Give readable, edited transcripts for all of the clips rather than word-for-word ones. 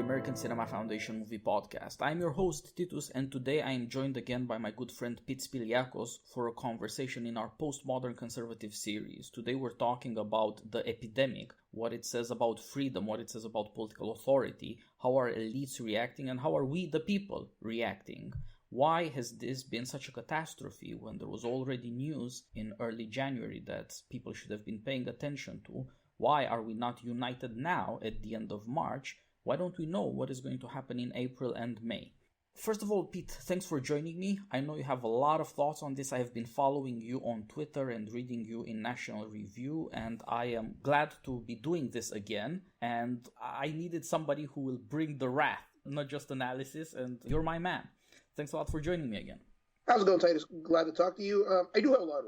American Cinema Foundation Movie Podcast. I'm your host, Titus, and today I am joined again by my good friend Pete Spiliakos for a conversation in our Postmodern Conservative series. Today we're talking about the epidemic, what it says about freedom, what it says about political authority, how are elites reacting, and how are we, the people, reacting. Why has this been such a catastrophe when there was already news in early January that people should have been paying attention to? Why are we not united now at the end of March? Why don't we know what is going to happen in April and May? First of all, Pete, thanks for joining me. I know you have a lot of thoughts on this. I have been following you on Twitter and reading you in National Review, and I am glad to be doing this again. And I needed somebody who will bring the wrath, not just analysis, and you're my man. Thanks a lot for joining me again. How's it going, Titus? Glad to talk to you. I do have a lot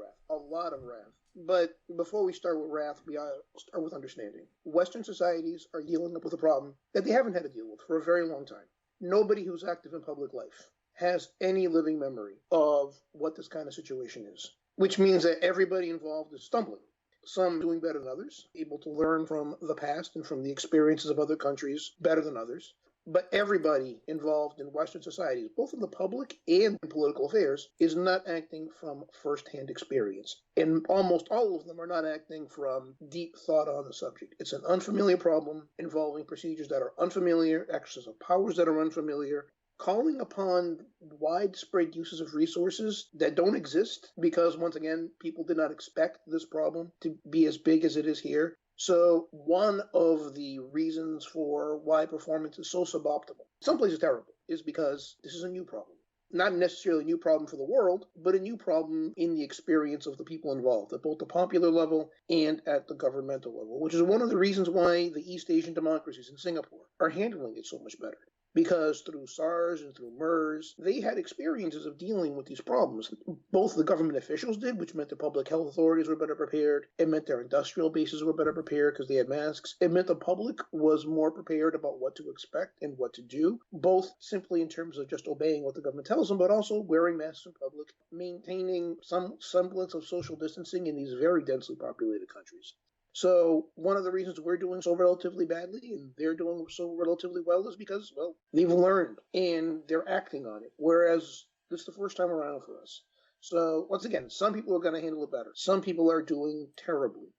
of wrath. But before we start with wrath, we start with understanding. Western societies are dealing up with a problem that they haven't had to deal with for a very long time. Nobody who's active in public life has any living memory of what this kind of situation is, which means that everybody involved is stumbling. Some doing better than others, able to learn from the past and from the experiences of other countries better than others. But everybody involved in Western societies, both in the public and in political affairs, is not acting from first-hand experience. And almost all of them are not acting from deep thought on the subject. It's an unfamiliar problem involving procedures that are unfamiliar, exercise of powers that are unfamiliar, calling upon widespread uses of resources that don't exist because, once again, people did not expect this problem to be as big as it is here. So one of the reasons for why performance is so suboptimal, some places terrible, is because this is a new problem. Not necessarily a new problem for the world, but a new problem in the experience of the people involved at both the popular level and at the governmental level, which is one of the reasons why the East Asian democracies in Singapore are handling it so much better. Because through SARS and through MERS, they had experiences of dealing with these problems. Both the government officials did, which meant the public health authorities were better prepared. It meant their industrial bases were better prepared because they had masks. It meant the public was more prepared about what to expect and what to do, both simply in terms of just obeying what the government tells them, but also wearing masks in public, maintaining some semblance of social distancing in these very densely populated countries. So one of the reasons we're doing so relatively badly and they're doing so relatively well is because, well, they've learned and they're acting on it, whereas this is the first time around for us. So once again, some people are going to handle it better. Some people are doing terribly.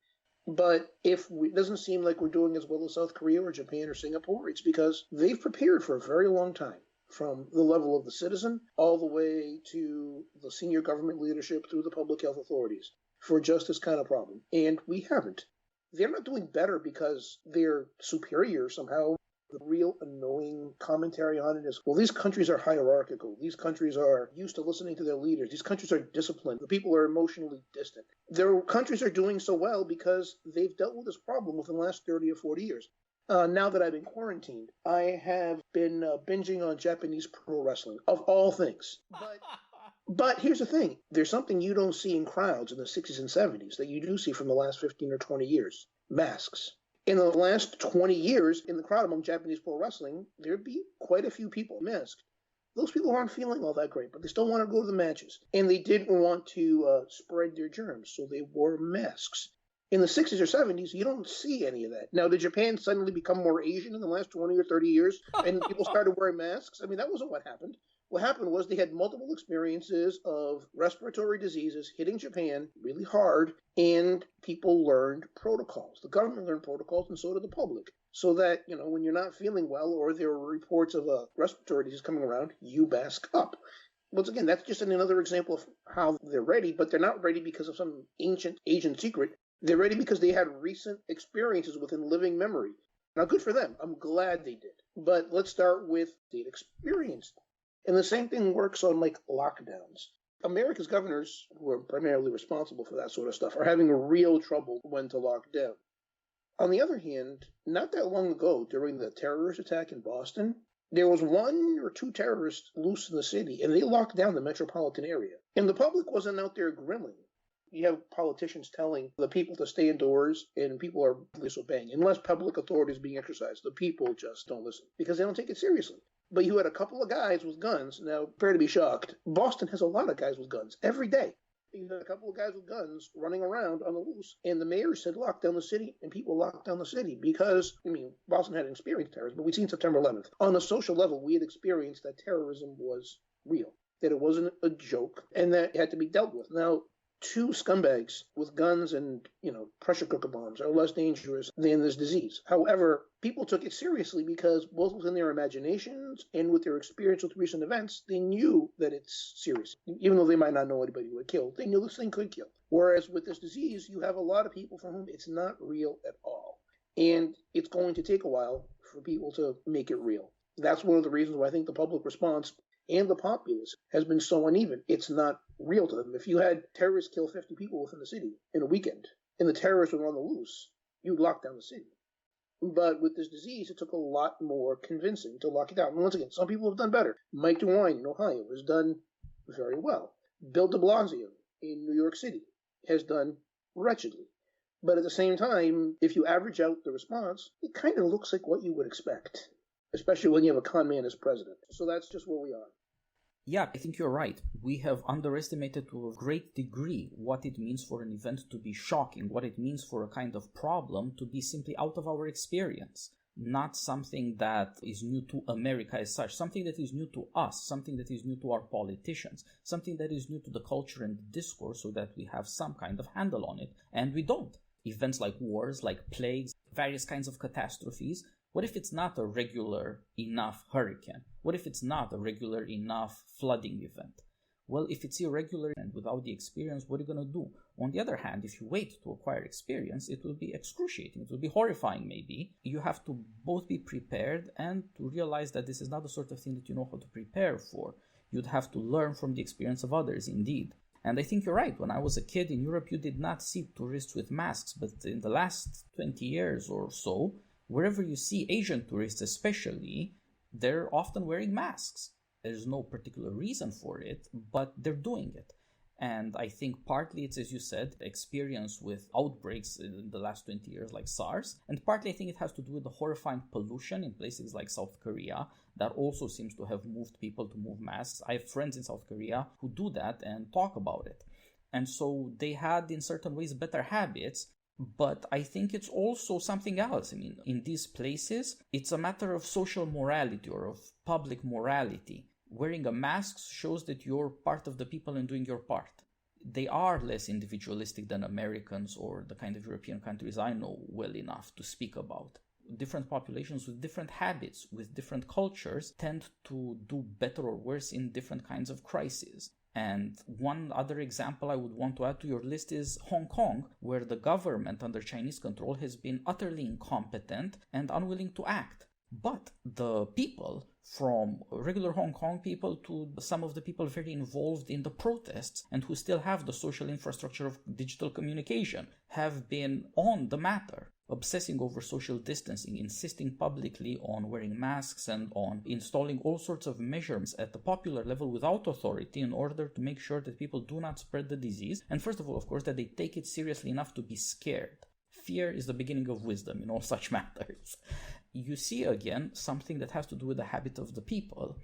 But it doesn't seem like we're doing as well as South Korea or Japan or Singapore, it's because they've prepared for a very long time, from the level of the citizen all the way to the senior government leadership through the public health authorities for just this kind of problem. And we haven't. They're not doing better because they're superior somehow. The real annoying commentary on it is, well, these countries are hierarchical. These countries are used to listening to their leaders. These countries are disciplined. The people are emotionally distant. Their countries are doing so well because they've dealt with this problem within the last 30 or 40 years. Now that I've been quarantined, I have been binging on Japanese pro wrestling, of all things. But here's the thing. There's something you don't see in crowds in the 60s and 70s that you do see from the last 15 or 20 years. Masks. In the last 20 years, in the crowd among Japanese pro wrestling, there'd be quite a few people masked. Those people aren't feeling all that great, but they still want to go to the matches. And they didn't want to spread their germs, so they wore masks. In the 60s or 70s, you don't see any of that. Now, did Japan suddenly become more Asian in the last 20 or 30 years and people started wearing masks? I mean, that wasn't what happened. What happened was they had multiple experiences of respiratory diseases hitting Japan really hard, and people learned protocols. The government learned protocols, and so did the public. So that, when you're not feeling well or there are reports of a respiratory disease coming around, you mask up. Once again, that's just another example of how they're ready, but they're not ready because of some ancient Asian secret. They're ready because they had recent experiences within living memory. Now, good for them. I'm glad they did. But let's start with the experience. And the same thing works on, lockdowns. America's governors, who are primarily responsible for that sort of stuff, are having real trouble when to lock down. On the other hand, not that long ago, during the terrorist attack in Boston, there was one or two terrorists loose in the city, and they locked down the metropolitan area. And the public wasn't out there grilling. You have politicians telling the people to stay indoors, and people are disobeying. Unless public authority is being exercised, the people just don't listen because they don't take it seriously. But you had a couple of guys with guns. Now, prepare to be shocked. Boston has a lot of guys with guns every day. You had a couple of guys with guns running around on the loose, and the mayor said lock down the city, and people locked down the city because, Boston hadn't experienced terrorism, but we'd seen September 11th. On a social level, we had experienced that terrorism was real, that it wasn't a joke, and that it had to be dealt with. Now, two scumbags with guns and, pressure cooker bombs are less dangerous than this disease. However, people took it seriously because both within their imaginations and with their experience with recent events, they knew that it's serious. Even though they might not know anybody who had killed, they knew this thing could kill. Whereas with this disease, you have a lot of people for whom it's not real at all. And it's going to take a while for people to make it real. That's one of the reasons why I think the public response and the populace has been so uneven. It's not real to them. If you had terrorists kill 50 people within the city in a weekend, and the terrorists were on the loose, you'd lock down the city. But with this disease, it took a lot more convincing to lock it down. And once again, some people have done better. Mike DeWine in Ohio has done very well. Bill de Blasio in New York City has done wretchedly. But at the same time, if you average out the response, it kind of looks like what you would expect, especially when you have a con man as president. So that's just where we are. Yeah, I think you're right. We have underestimated to a great degree what it means for an event to be shocking, what it means for a kind of problem to be simply out of our experience, not something that is new to America as such, something that is new to us, something that is new to our politicians, something that is new to the culture and the discourse so that we have some kind of handle on it, and we don't. Events like wars, like plagues, various kinds of catastrophes. What if it's not a regular enough hurricane? What if it's not a regular enough flooding event? Well, if it's irregular and without the experience, what are you going to do? On the other hand, if you wait to acquire experience, it will be excruciating. It will be horrifying, maybe. You have to both be prepared and to realize that this is not the sort of thing that you know how to prepare for. You'd have to learn from the experience of others, indeed. And I think you're right. When I was a kid in Europe, you did not see tourists with masks. But in the last 20 years or so, wherever you see Asian tourists especially, they're often wearing masks. There's no particular reason for it, but they're doing it. And I think partly it's, as you said, experience with outbreaks in the last 20 years like SARS. And partly I think it has to do with the horrifying pollution in places like South Korea that also seems to have moved people to move masks. I have friends in South Korea who do that and talk about it. And so they had in certain ways better habits. But I think it's also something else. In these places, it's a matter of social morality or of public morality. Wearing a mask shows that you're part of the people and doing your part. They are less individualistic than Americans or the kind of European countries I know well enough to speak about. Different populations with different habits, with different cultures, tend to do better or worse in different kinds of crises. And one other example I would want to add to your list is Hong Kong, where the government under Chinese control has been utterly incompetent and unwilling to act. But the people, from regular Hong Kong people to some of the people very involved in the protests and who still have the social infrastructure of digital communication, have been on the matter, obsessing over social distancing, insisting publicly on wearing masks and on installing all sorts of measures at the popular level without authority in order to make sure that people do not spread the disease. And first of all, of course, that they take it seriously enough to be scared. Fear is the beginning of wisdom in all such matters. You see again something that has to do with the habit of the people.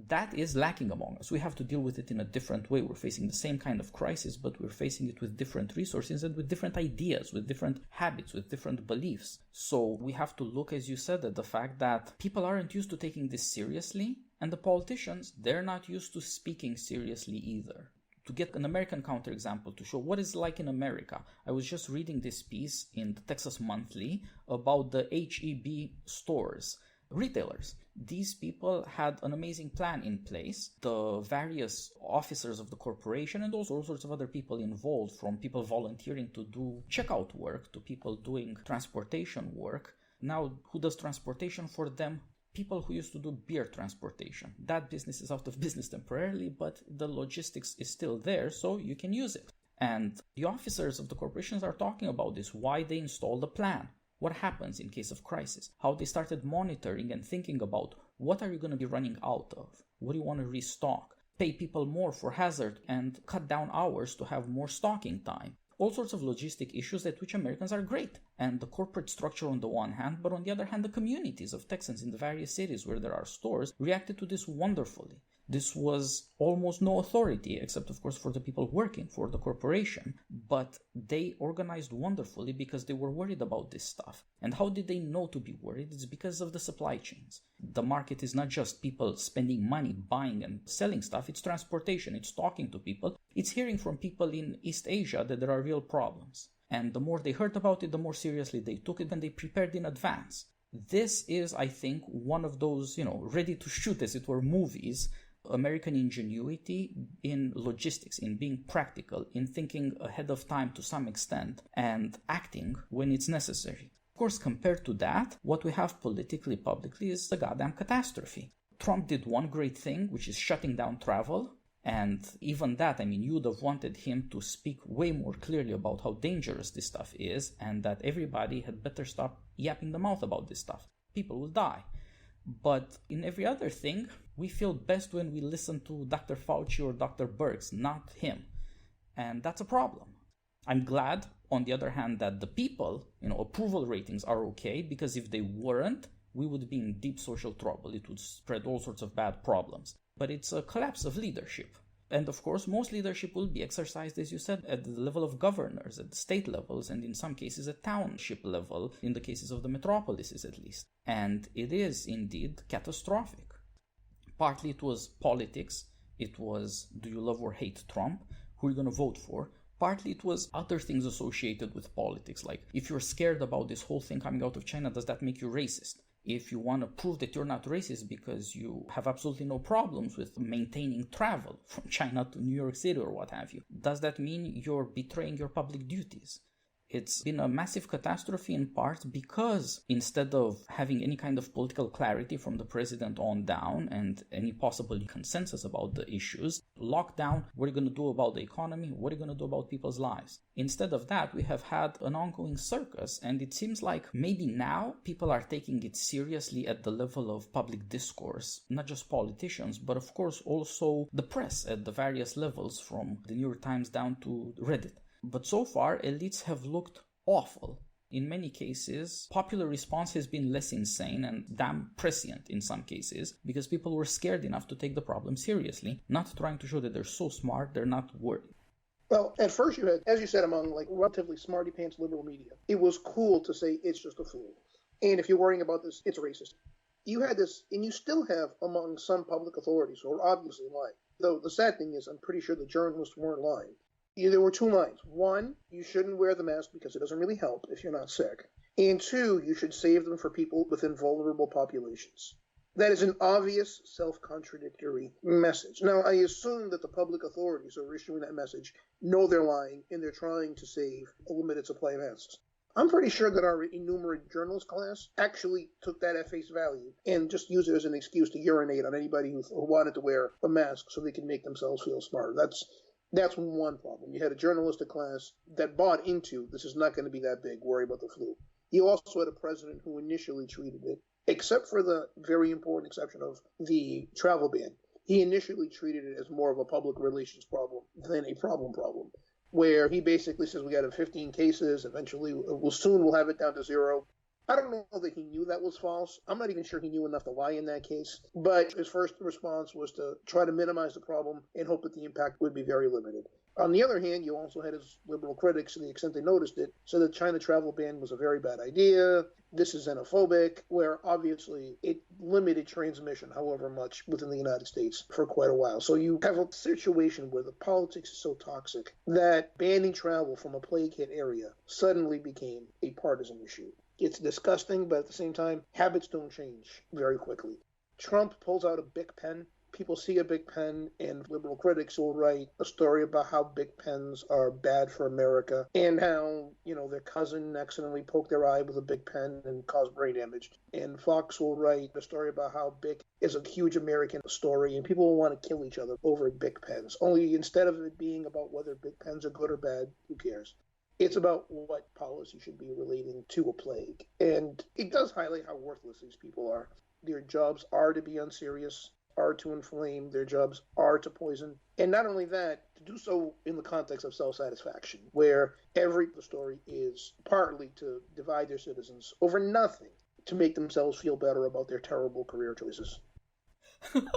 That is lacking among us. We have to deal with it in a different way. We're facing the same kind of crisis, but we're facing it with different resources and with different ideas, with different habits, with different beliefs. So we have to look, as you said, at the fact that people aren't used to taking this seriously, and the politicians, they're not used to speaking seriously either. To get an American counterexample to show what it's like in America, I was just reading this piece in the Texas Monthly about the H-E-B stores, retailers. These people had an amazing plan in place. The various officers of the corporation and also all sorts of other people involved, from people volunteering to do checkout work to people doing transportation work. Now, who does transportation for them? People who used to do beer transportation. That business is out of business temporarily, but the logistics is still there, so you can use it. And the officers of the corporations are talking about this, why they installed the plan. What happens in case of crisis? How they started monitoring and thinking about what are you going to be running out of? What do you want to restock? Pay people more for hazard and cut down hours to have more stocking time. All sorts of logistic issues at which Americans are great. And the corporate structure on the one hand, but on the other hand, the communities of Texans in the various cities where there are stores reacted to this wonderfully. This was almost no authority, except of course for the people working for the corporation. But they organized wonderfully because they were worried about this stuff. And how did they know to be worried? It's because of the supply chains. The market is not just people spending money buying and selling stuff, it's transportation, it's talking to people, it's hearing from people in East Asia that there are real problems. And the more they heard about it, the more seriously they took it, and they prepared in advance. This is, I think, one of those, ready to shoot, as it were, movies. American ingenuity in logistics, in being practical, in thinking ahead of time to some extent, and acting when it's necessary. Of course, compared to that, what we have politically, publicly, is a goddamn catastrophe. Trump did one great thing, which is shutting down travel. And even that, you would have wanted him to speak way more clearly about how dangerous this stuff is, and that everybody had better stop yapping the mouth about this stuff. People will die. But in every other thing, we feel best when we listen to Dr. Fauci or Dr. Birx, not him. And that's a problem. I'm glad, on the other hand, that the people, approval ratings are okay, because if they weren't, we would be in deep social trouble. It would spread all sorts of bad problems. But it's a collapse of leadership. And of course, most leadership will be exercised, as you said, at the level of governors, at the state levels, and in some cases at township level, in the cases of the metropolises at least. And it is indeed catastrophic. Partly it was politics. It was, do you love or hate Trump? Who are you going to vote for? Partly it was other things associated with politics, like if you're scared about this whole thing coming out of China, does that make you racist? If you want to prove that you're not racist because you have absolutely no problems with maintaining travel from China to New York City or what have you, does that mean you're betraying your public duties? It's been a massive catastrophe in part because instead of having any kind of political clarity from the president on down and any possible consensus about the issues, lockdown, what are you going to do about the economy? What are you going to do about people's lives? Instead of that, we have had an ongoing circus, and it seems like maybe now people are taking it seriously at the level of public discourse, not just politicians, but of course also the press at the various levels, from the New York Times down to Reddit. But so far, elites have looked awful. In many cases, popular response has been less insane and damn prescient in some cases, because people were scared enough to take the problem seriously, not trying to show that they're so smart they're not worried. Well, at first you had, as you said, among relatively smarty pants liberal media, it was cool to say it's just a flu. And if you're worrying about this, it's racist. You had this, and you still have among some public authorities who are obviously lying. Though the sad thing is, I'm pretty sure the journalists weren't lying. There were two lines. One, you shouldn't wear the mask because it doesn't really help if you're not sick. And two, you should save them for people within vulnerable populations. That is an obvious self-contradictory message. Now, I assume that the public authorities who are issuing that message know they're lying and they're trying to save a limited supply of masks. I'm pretty sure that our enumerated journalist class actually took that at face value and just used it as an excuse to urinate on anybody who wanted to wear a mask so they could make themselves feel smarter. That's one problem. You had a journalistic class that bought into this is not going to be that big, worry about the flu. You also had a president who initially treated it, except for the very important exception of the travel ban, he initially treated it as more of a public relations problem than a problem, where he basically says we got 15 cases, eventually we'll have it down to 0. I don't know that he knew that was false. I'm not even sure he knew enough to lie in that case. But his first response was to try to minimize the problem and hope that the impact would be very limited. On the other hand, you also had his liberal critics, to the extent they noticed it, said the China travel ban was a very bad idea. This is xenophobic, where obviously it limited transmission, however much, within the United States for quite a while. So you have a situation where the politics is so toxic that banning travel from a plague-hit area suddenly became a partisan issue. It's disgusting, but at the same time, habits don't change very quickly. Trump pulls out a Bic pen. People see a Bic pen, and liberal critics will write a story about how Bic pens are bad for America and how, their cousin accidentally poked their eye with a Bic pen and caused brain damage. And Fox will write a story about how Bic is a huge American story, and people will want to kill each other over Bic pens. Only instead of it being about whether Bic pens are good or bad, who cares? It's about what policy should be relating to a plague. And it does highlight how worthless these people are. Their jobs are to be unserious, are to inflame, their jobs are to poison. And not only that, to do so in the context of self-satisfaction, where every story is partly to divide their citizens over nothing, to make themselves feel better about their terrible career choices.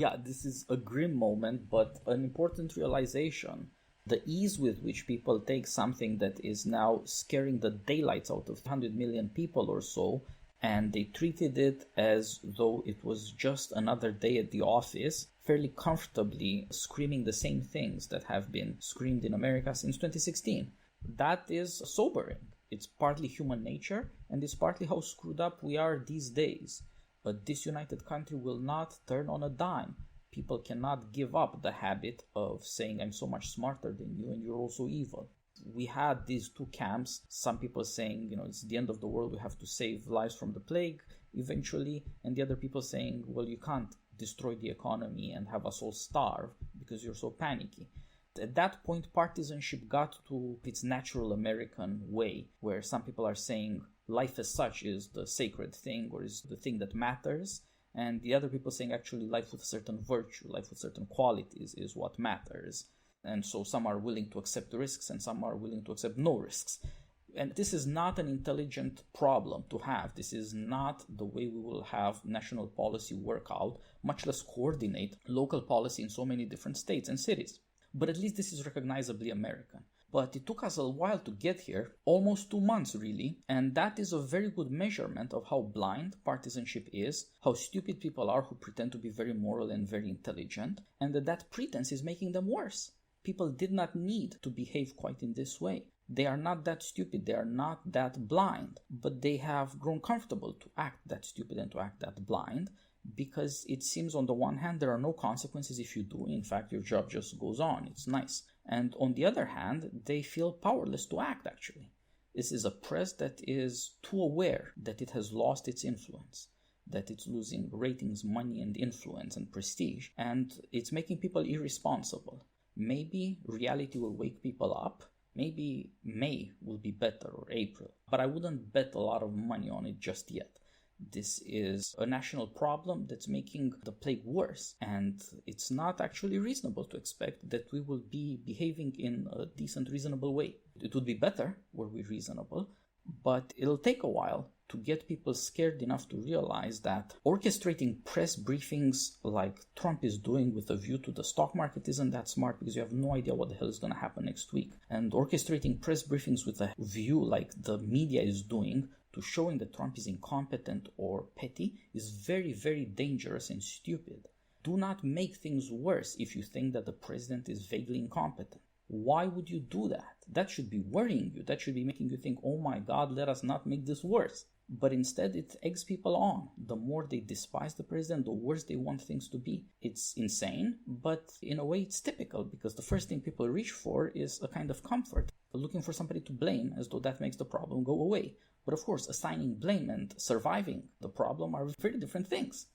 Yeah, this is a grim moment, but an important realization. The ease with which people take something that is now scaring the daylights out of 100 million people or so, and they treated it as though it was just another day at the office, fairly comfortably screaming the same things that have been screamed in America since 2016. That is sobering. It's partly human nature, and it's partly how screwed up we are these days. A disunited country will not turn on a dime. People cannot give up the habit of saying, I'm so much smarter than you and you're also evil. We had these two camps, some people saying, it's the end of the world, we have to save lives from the plague eventually, and the other people saying, well, you can't destroy the economy and have us all starve because you're so panicky. At that point, partisanship got to its natural American way, where some people are saying life as such is the sacred thing or is the thing that matters, and the other people saying actually life with a certain virtue, life with certain qualities is what matters. And so some are willing to accept risks and some are willing to accept no risks. And this is not an intelligent problem to have. This is not the way we will have national policy work out, much less coordinate local policy in so many different states and cities. But at least this is recognizably American. But it took us a while to get here, almost 2 months really, and that is a very good measurement of how blind partisanship is, how stupid people are who pretend to be very moral and very intelligent, and that pretense is making them worse. People did not need to behave quite in this way. They are not that stupid, they are not that blind, but they have grown comfortable to act that stupid and to act that blind, because it seems on the one hand there are no consequences if you do. In fact, your job just goes on. It's nice. And on the other hand, they feel powerless to act, actually. This is a press that is too aware that it has lost its influence, that it's losing ratings, money, and influence and prestige, and it's making people irresponsible. Maybe reality will wake people up. Maybe May will be better, or April. But I wouldn't bet a lot of money on it just yet. This is a national problem that's making the plague worse, and it's not actually reasonable to expect that we will be behaving in a decent, reasonable way. It would be better were we reasonable, but it'll take a while to get people scared enough to realize that orchestrating press briefings like Trump is doing with a view to the stock market isn't that smart, because you have no idea what the hell is going to happen next week. And orchestrating press briefings with a view like the media is doing to showing that Trump is incompetent or petty is very, very dangerous and stupid. Do not make things worse if you think that the president is vaguely incompetent. Why would you do that? That should be worrying you. That should be making you think, oh my God, let us not make this worse. But instead, it eggs people on. The more they despise the president, the worse they want things to be. It's insane, but in a way it's typical, because the first thing people reach for is a kind of comfort, looking for somebody to blame as though that makes the problem go away. But of course, assigning blame and surviving the problem are very different things.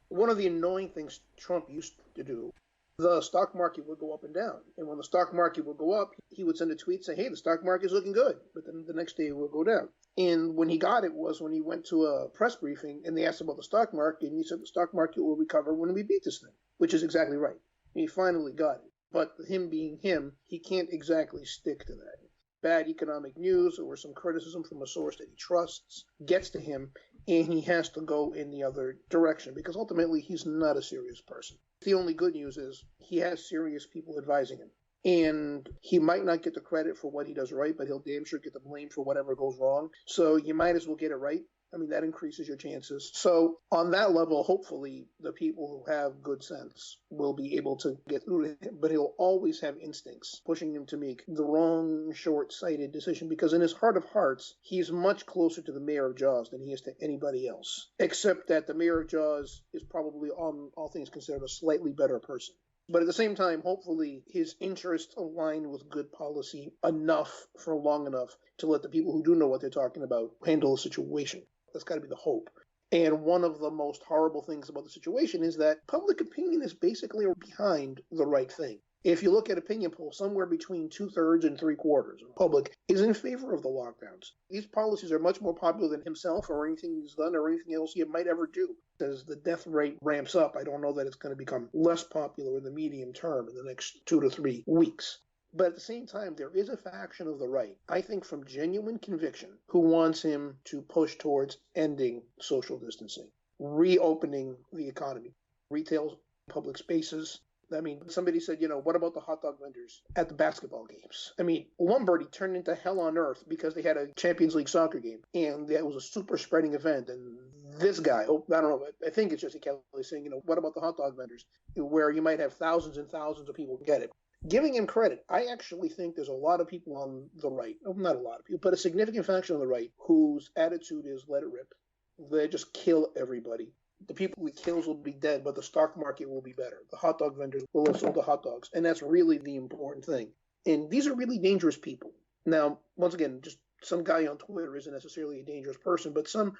One of the annoying things Trump used to do, the stock market would go up and down. And when the stock market would go up, he would send a tweet saying, hey, the stock market's looking good. But then the next day it would go down. And when he got it was when he went to a press briefing and they asked about the stock market, and he said the stock market will recover when we beat this thing, which is exactly right. And he finally got it. But him being him, he can't exactly stick to that. Bad economic news or some criticism from a source that he trusts gets to him, and he has to go in the other direction, because ultimately he's not a serious person. The only good news is he has serious people advising him. And he might not get the credit for what he does right, but he'll damn sure get the blame for whatever goes wrong. So you might as well get it right. I mean, that increases your chances. So on that level, hopefully the people who have good sense will be able to get through to him. But he'll always have instincts pushing him to make the wrong, short-sighted decision, because in his heart of hearts, he's much closer to the mayor of Jaws than he is to anybody else, except that the mayor of Jaws is probably, on all things considered, a slightly better person. But at the same time, hopefully his interests align with good policy enough for long enough to let the people who do know what they're talking about handle the situation. That's got to be the hope. And one of the most horrible things about the situation is that public opinion is basically behind the right thing. If you look at opinion polls, somewhere between 2/3 and 3/4 of the public is in favor of the lockdowns. These policies are much more popular than himself or anything he's done or anything else he might ever do. As the death rate ramps up, I don't know that it's going to become less popular in the medium term in the next 2 to 3 weeks. But at the same time, there is a faction of the right, I think from genuine conviction, who wants him to push towards ending social distancing, reopening the economy. Retail public spaces. I mean, somebody said, what about the hot dog vendors at the basketball games? I mean, Lombardy turned into hell on earth because they had a Champions League soccer game, and that was a super spreading event. And this guy, I don't know, I think it's Jesse Kelly saying, what about the hot dog vendors, where you might have thousands and thousands of people get it? Giving him credit, I actually think there's a lot of people on the right, not a lot of people, but a significant faction on the right whose attitude is let it rip. They just kill everybody. The people he kills will be dead, but the stock market will be better. The hot dog vendors will have sold the hot dogs, and that's really the important thing. And these are really dangerous people. Now, once again, just some guy on Twitter isn't necessarily a dangerous person, but some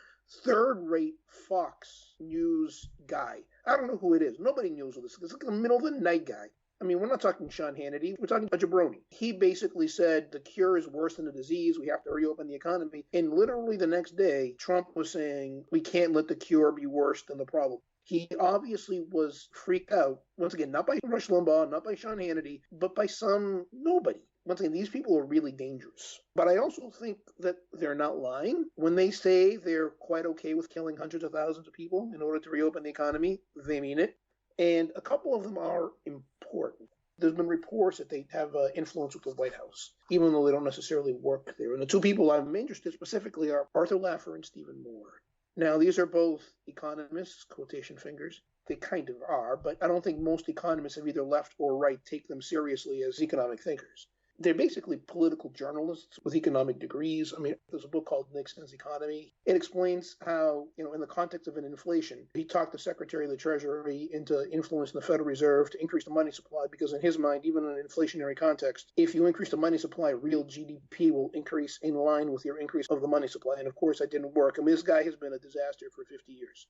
third-rate Fox News guy. I don't know who it is. Nobody knows who this is. It's like a middle-of-the-night guy. I mean, we're not talking Sean Hannity. We're talking a jabroni. He basically said the cure is worse than the disease. We have to reopen the economy. And literally the next day, Trump was saying we can't let the cure be worse than the problem. He obviously was freaked out, once again, not by Rush Limbaugh, not by Sean Hannity, but by some nobody. Once again, these people are really dangerous. But I also think that they're not lying when they say they're quite okay with killing hundreds of thousands of people in order to reopen the economy. They mean it. And a couple of them are important. There's been reports that they have influence with the White House, even though they don't necessarily work there. And the two people I'm interested specifically are Arthur Laffer and Stephen Moore. Now, these are both economists, quotation fingers. They kind of are, but I don't think most economists of either left or right take them seriously as economic thinkers. They're basically political journalists with economic degrees. I mean, there's a book called Nixon's Economy. It explains how, in the context of an inflation, he talked the Secretary of the Treasury into influencing the Federal Reserve to increase the money supply because in his mind, even in an inflationary context, if you increase the money supply, real GDP will increase in line with your increase of the money supply. And of course, that didn't work. I mean, this guy has been a disaster for 50 years.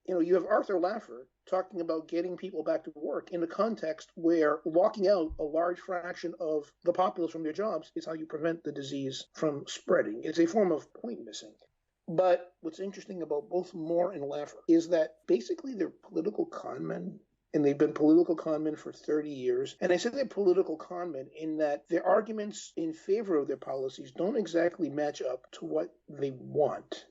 You have Arthur Laffer talking about getting people back to work in a context where locking out a large fraction of the populace from their jobs is how you prevent the disease from spreading. It's a form of point missing. But what's interesting about both Moore and Laffer is that basically they're political conmen, and they've been political conmen for 30 years. And I say they're political conmen in that their arguments in favor of their policies don't exactly match up to what they want.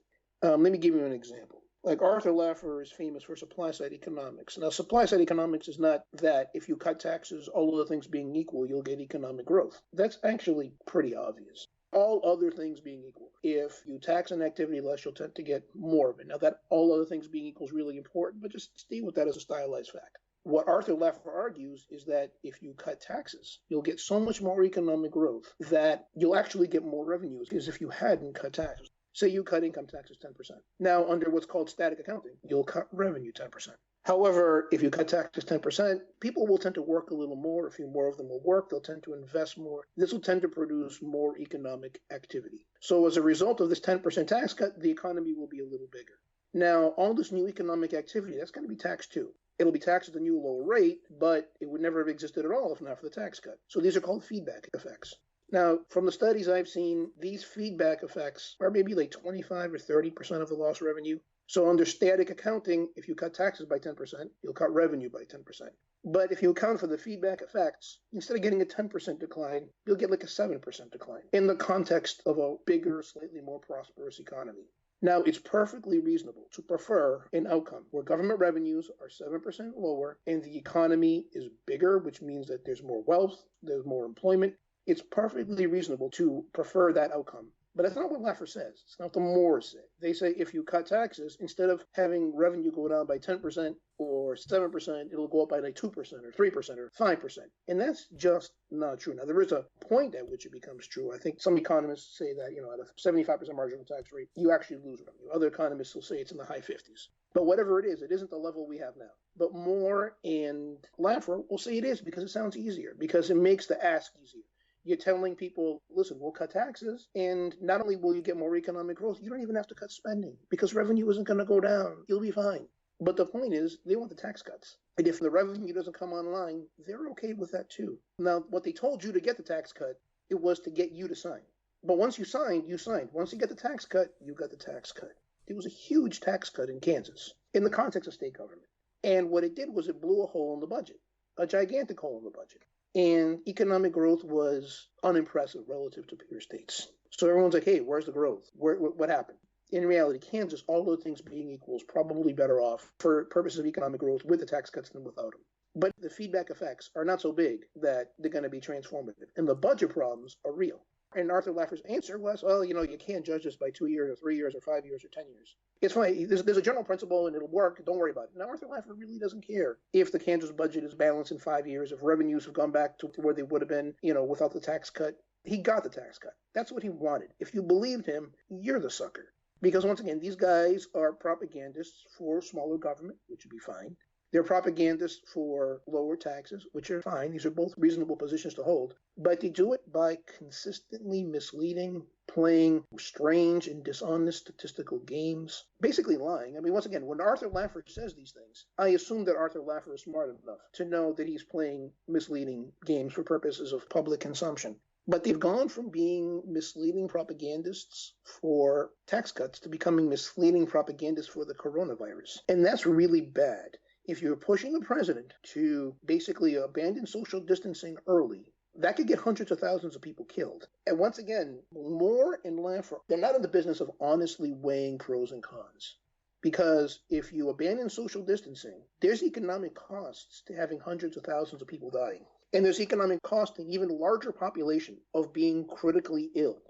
Let me give you an example. Like Arthur Laffer is famous for supply-side economics. Now, supply-side economics is not that if you cut taxes, all other things being equal, you'll get economic growth. That's actually pretty obvious. All other things being equal. If you tax an activity less, you'll tend to get more of it. Now, that all other things being equal is really important, but just stay with that as a stylized fact. What Arthur Laffer argues is that if you cut taxes, you'll get so much more economic growth that you'll actually get more revenues, because if you hadn't cut taxes, say you cut income taxes 10%. Now, under what's called static accounting, you'll cut revenue 10%. However, if you cut taxes 10%, people will tend to work a little more. A few more of them will work. They'll tend to invest more. This will tend to produce more economic activity. So as a result of this 10% tax cut, the economy will be a little bigger. Now, all this new economic activity, that's going to be taxed too. It'll be taxed at the new lower rate, but it would never have existed at all if not for the tax cut. So these are called feedback effects. Now, from the studies I've seen, these feedback effects are maybe like 25 or 30% of the lost revenue. So under static accounting, if you cut taxes by 10%, you'll cut revenue by 10%. But if you account for the feedback effects, instead of getting a 10% decline, you'll get like a 7% decline in the context of a bigger, slightly more prosperous economy. Now, it's perfectly reasonable to prefer an outcome where government revenues are 7% lower and the economy is bigger, which means that there's more wealth, there's more employment. It's perfectly reasonable to prefer that outcome. But that's not what Laffer says. It's not what the Moores say. They say if you cut taxes, instead of having revenue go down by 10% or 7%, it'll go up by like 2% or 3% or 5%. And that's just not true. Now, there is a point at which it becomes true. I think some economists say that, at a 75% marginal tax rate, you actually lose revenue. Other economists will say it's in the high 50s. But whatever it isn't the level we have now. But Moore and Laffer will say it is because it sounds easier, because it makes the ask easier. You're telling people, listen, we'll cut taxes, and not only will you get more economic growth, you don't even have to cut spending because revenue isn't going to go down. You'll be fine. But the point is, they want the tax cuts. And if the revenue doesn't come online, they're okay with that too. Now, what they told you to get the tax cut, it was to get you to sign. But once you signed, you signed. Once you get the tax cut, you got the tax cut. It was a huge tax cut in Kansas in the context of state government. And what it did was it blew a hole in the budget, a gigantic hole in the budget. And economic growth was unimpressive relative to peer states. So everyone's like, hey, where's the growth? What happened? In reality, Kansas, all other things being equal, is probably better off for purposes of economic growth with the tax cuts than without them. But the feedback effects are not so big that they're going to be transformative. And the budget problems are real. And Arthur Laffer's answer was, well, you can't judge this by 2 years or 3 years or 5 years or 10 years. It's fine. There's a general principle and it'll work. Don't worry about it. Now, Arthur Laffer really doesn't care if the Kansas budget is balanced in 5 years, if revenues have gone back to where they would have been, without the tax cut. He got the tax cut. That's what he wanted. If you believed him, you're the sucker. Because once again, these guys are propagandists for smaller government, which would be fine. They're propagandists for lower taxes, which are fine. These are both reasonable positions to hold. But they do it by consistently misleading, playing strange and dishonest statistical games, basically lying. I mean, once again, when Arthur Laffer says these things, I assume that Arthur Laffer is smart enough to know that he's playing misleading games for purposes of public consumption. But they've gone from being misleading propagandists for tax cuts to becoming misleading propagandists for the coronavirus. And that's really bad. If you're pushing the president to basically abandon social distancing early, that could get hundreds of thousands of people killed. And once again, Moore and Laffer, they're not in the business of honestly weighing pros and cons. Because if you abandon social distancing, there's economic costs to having hundreds of thousands of people dying. And there's economic cost to an even larger population of being critically ill.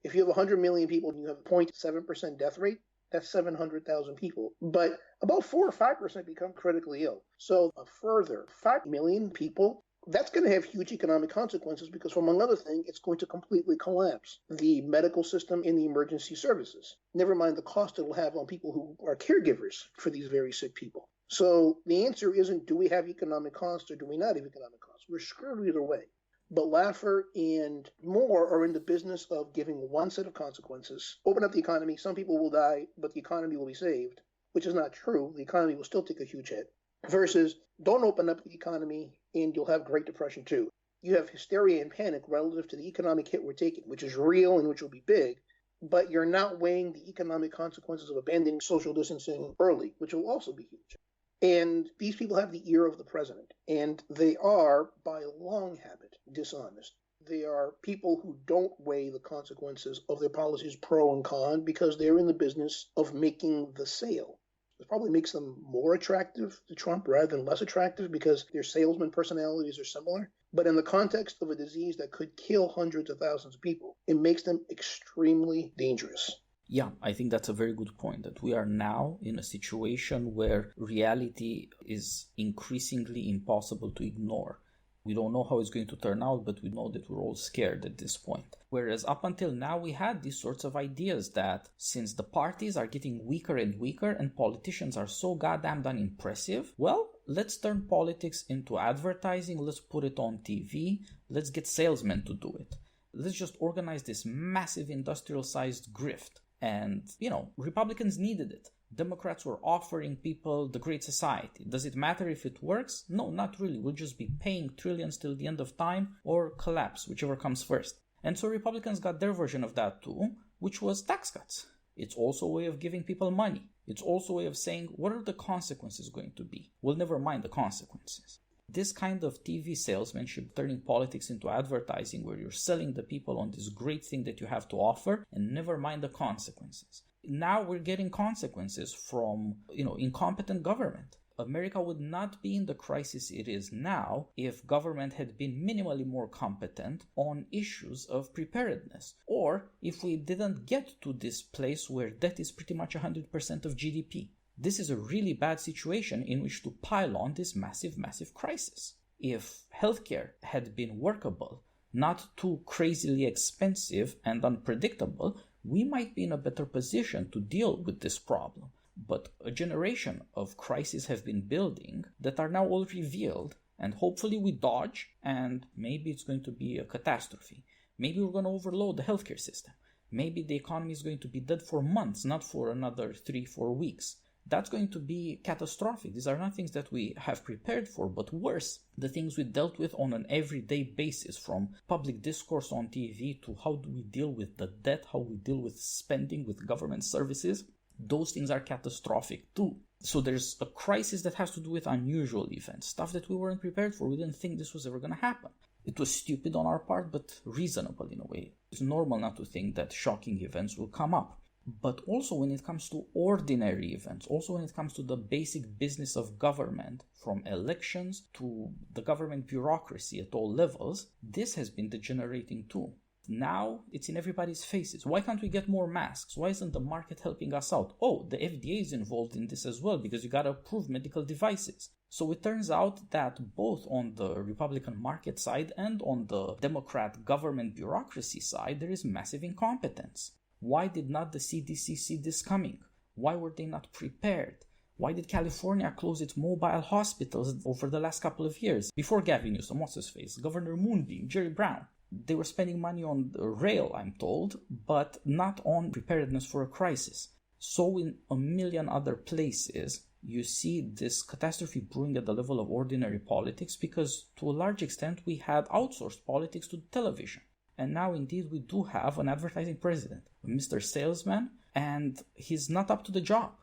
If you have 100 million people and you have a 0.7% death rate, that's 700,000 people. But about 4 or 5% become critically ill. So a further 5 million people, that's going to have huge economic consequences because, among other things, it's going to completely collapse the medical system and the emergency services. Never mind the cost it'll have on people who are caregivers for these very sick people. So the answer isn't, do we have economic costs or do we not have economic costs? We're screwed either way. But Laffer and Moore are in the business of giving one set of consequences. Open up the economy. Some people will die, but the economy will be saved, which is not true. The economy will still take a huge hit. Versus, don't open up the economy and you'll have Great Depression too. You have hysteria and panic relative to the economic hit we're taking, which is real and which will be big. But you're not weighing the economic consequences of abandoning social distancing early, which will also be huge. And these people have the ear of the president, and they are, by long habit, dishonest. They are people who don't weigh the consequences of their policies pro and con because they're in the business of making the sale. It probably makes them more attractive to Trump rather than less attractive because their salesman personalities are similar. But in the context of a disease that could kill hundreds of thousands of people, it makes them extremely dangerous. Yeah, I think that's a very good point, that we are now in a situation where reality is increasingly impossible to ignore. We don't know how it's going to turn out, but we know that we're all scared at this point. Whereas up until now, we had these sorts of ideas that since the parties are getting weaker and weaker and politicians are so goddamn unimpressive, well, let's turn politics into advertising, let's put it on TV, let's get salesmen to do it. Let's just organize this massive industrial-sized grift. And, Republicans needed it. Democrats were offering people the Great Society. Does it matter if it works? No, not really. We'll just be paying trillions till the end of time or collapse, whichever comes first. And so Republicans got their version of that too, which was tax cuts. It's also a way of giving people money. It's also a way of saying, what are the consequences going to be? We'll never mind the consequences. This kind of TV salesmanship, turning politics into advertising where you're selling the people on this great thing that you have to offer and never mind the consequences. Now we're getting consequences from, incompetent government. America would not be in the crisis it is now if government had been minimally more competent on issues of preparedness, or if we didn't get to this place where debt is pretty much 100% of GDP. This is a really bad situation in which to pile on this massive, massive crisis. If healthcare had been workable, not too crazily expensive and unpredictable, we might be in a better position to deal with this problem. But a generation of crises have been building that are now all revealed, and hopefully we dodge, and maybe it's going to be a catastrophe. Maybe we're going to overload the healthcare system. Maybe the economy is going to be dead for months, not for another 3-4 weeks. That's going to be catastrophic. These are not things that we have prepared for, but worse, the things we dealt with on an everyday basis, from public discourse on TV to how do we deal with the debt, how we deal with spending with government services. Those things are catastrophic too. So there's a crisis that has to do with unusual events, stuff that we weren't prepared for. We didn't think this was ever going to happen. It was stupid on our part, but reasonable in a way. It's normal not to think that shocking events will come up. But also when it comes to ordinary events, also when it comes to the basic business of government, from elections to the government bureaucracy at all levels, this has been degenerating too. Now it's in everybody's faces. Why can't we get more masks? Why isn't the market helping us out? Oh, the FDA is involved in this as well because you gotta approve medical devices. So it turns out that both on the Republican market side and on the Democrat government bureaucracy side, there is massive incompetence. Why did not the CDC see this coming? Why were they not prepared? Why did California close its mobile hospitals over the last couple of years? Before Gavin Newsom, what's his face? Governor Moonbeam, Jerry Brown. They were spending money on the rail, I'm told, but not on preparedness for a crisis. So in a million other places, you see this catastrophe brewing at the level of ordinary politics because to a large extent we had outsourced politics to television. And now indeed we do have an advertising president, Mr. Salesman, and he's not up to the job.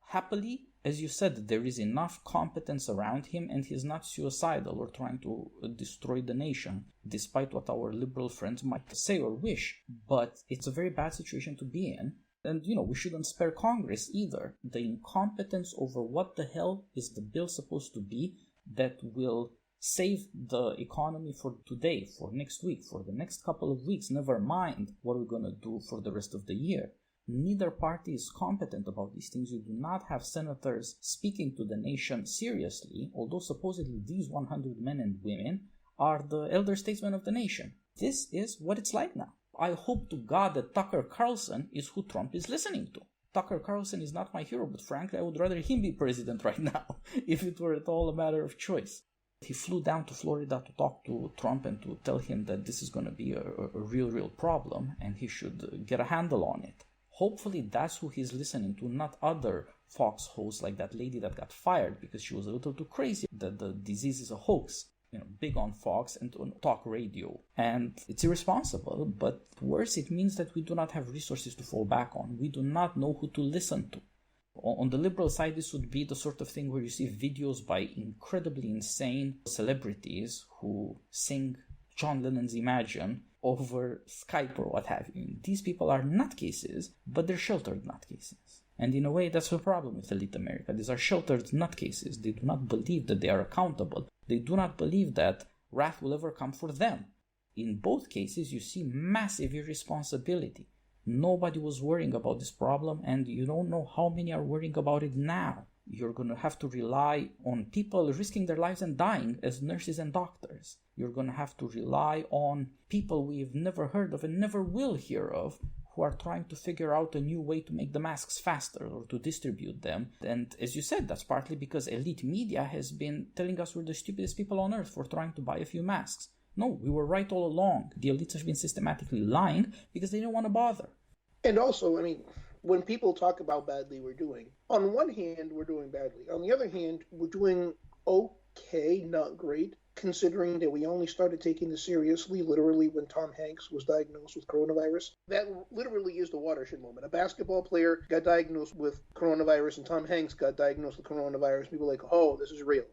Happily, as you said, there is enough competence around him and he's not suicidal or trying to destroy the nation, despite what our liberal friends might say or wish. But it's a very bad situation to be in. And, we shouldn't spare Congress either. The incompetence over what the hell is the bill supposed to be that will save the economy for today, for next week, for the next couple of weeks, never mind what we're going to do for the rest of the year. Neither party is competent about these things. You do not have senators speaking to the nation seriously, although supposedly these 100 men and women are the elder statesmen of the nation. This is what it's like now. I hope to God that Tucker Carlson is who Trump is listening to. Tucker Carlson is not my hero, but frankly, I would rather him be president right now, if it were at all a matter of choice. He flew down to Florida to talk to Trump and to tell him that this is going to be a real problem and he should get a handle on it. Hopefully that's who he's listening to, not other Fox hosts like that lady that got fired because she was a little too crazy that the disease is a hoax. Big on Fox and on talk radio. And it's irresponsible, but worse, it means that we do not have resources to fall back on. We do not know who to listen to. On the liberal side, this would be the sort of thing where you see videos by incredibly insane celebrities who sing John Lennon's Imagine over Skype or what have you. These people are nutcases, but they're sheltered nutcases. And in a way, that's the problem with elite America. These are sheltered nutcases. They do not believe that they are accountable. They do not believe that wrath will ever come for them. In both cases, you see massive irresponsibility. Nobody was worrying about this problem, and you don't know how many are worrying about it now. You're going to have to rely on people risking their lives and dying as nurses and doctors. You're going to have to rely on people we've never heard of and never will hear of, who are trying to figure out a new way to make the masks faster or to distribute them. And as you said, that's partly because elite media has been telling us we're the stupidest people on earth for trying to buy a few masks. No, we were right all along. The elites have been systematically lying because they don't want to bother. And also, when people talk about how badly we're doing, on one hand, we're doing badly. On the other hand, we're doing okay, not great, considering that we only started taking this seriously literally when Tom Hanks was diagnosed with coronavirus. That literally is the watershed moment. A basketball player got diagnosed with coronavirus and Tom Hanks got diagnosed with coronavirus. People were like, oh, this is real.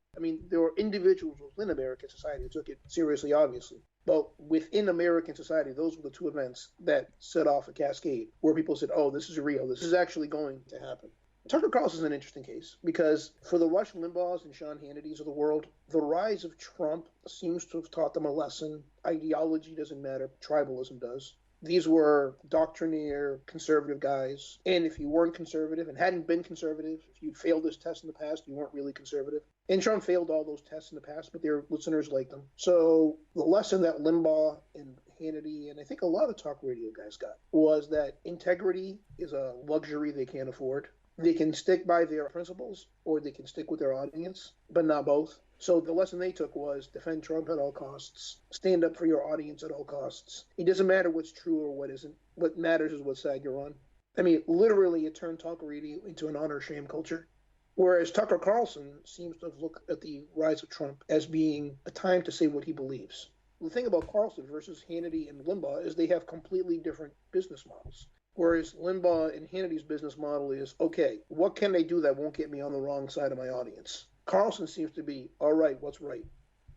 There were individuals within American society who took it seriously, obviously. But within American society, those were the two events that set off a cascade where people said, oh, this is real. This is actually going to happen. Tucker Carlson is an interesting case because for the Rush Limbaughs and Sean Hannitys of the world, the rise of Trump seems to have taught them a lesson. Ideology doesn't matter. Tribalism does. These were doctrinaire, conservative guys. And if you weren't conservative and hadn't been conservative, if you'd failed this test in the past, you weren't really conservative. And Trump failed all those tests in the past, but their listeners liked them. So the lesson that Limbaugh and Hannity, and I think a lot of talk radio guys got, was that integrity is a luxury they can't afford. They can stick by their principles or they can stick with their audience, but not both. So the lesson they took was defend Trump at all costs, stand up for your audience at all costs. It doesn't matter what's true or what isn't. What matters is what side you're on. Literally it turned talk radio into an honor shame culture. Whereas Tucker Carlson seems to have looked at the rise of Trump as being a time to say what he believes. The thing about Carlson versus Hannity and Limbaugh is they have completely different business models. Whereas Limbaugh and Hannity's business model is, okay, what can they do that won't get me on the wrong side of my audience? Carlson seems to be, all right, what's right?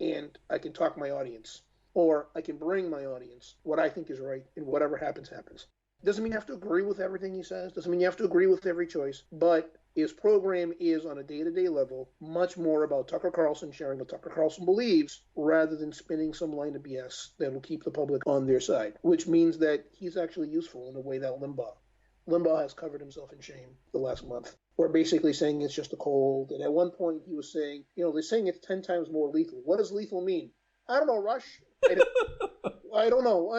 And I can talk my audience. Or I can bring my audience what I think is right, and whatever happens, happens. Doesn't mean you have to agree with everything he says. Doesn't mean you have to agree with every choice. But his program is, on a day-to-day level, much more about Tucker Carlson sharing what Tucker Carlson believes rather than spinning some line of BS that will keep the public on their side, which means that he's actually useful in a way that Limbaugh has covered himself in shame the last month. We're basically saying it's just a cold. And at one point he was saying, they're saying it's 10 times more lethal. What does lethal mean? I don't know, Rush. I don't know.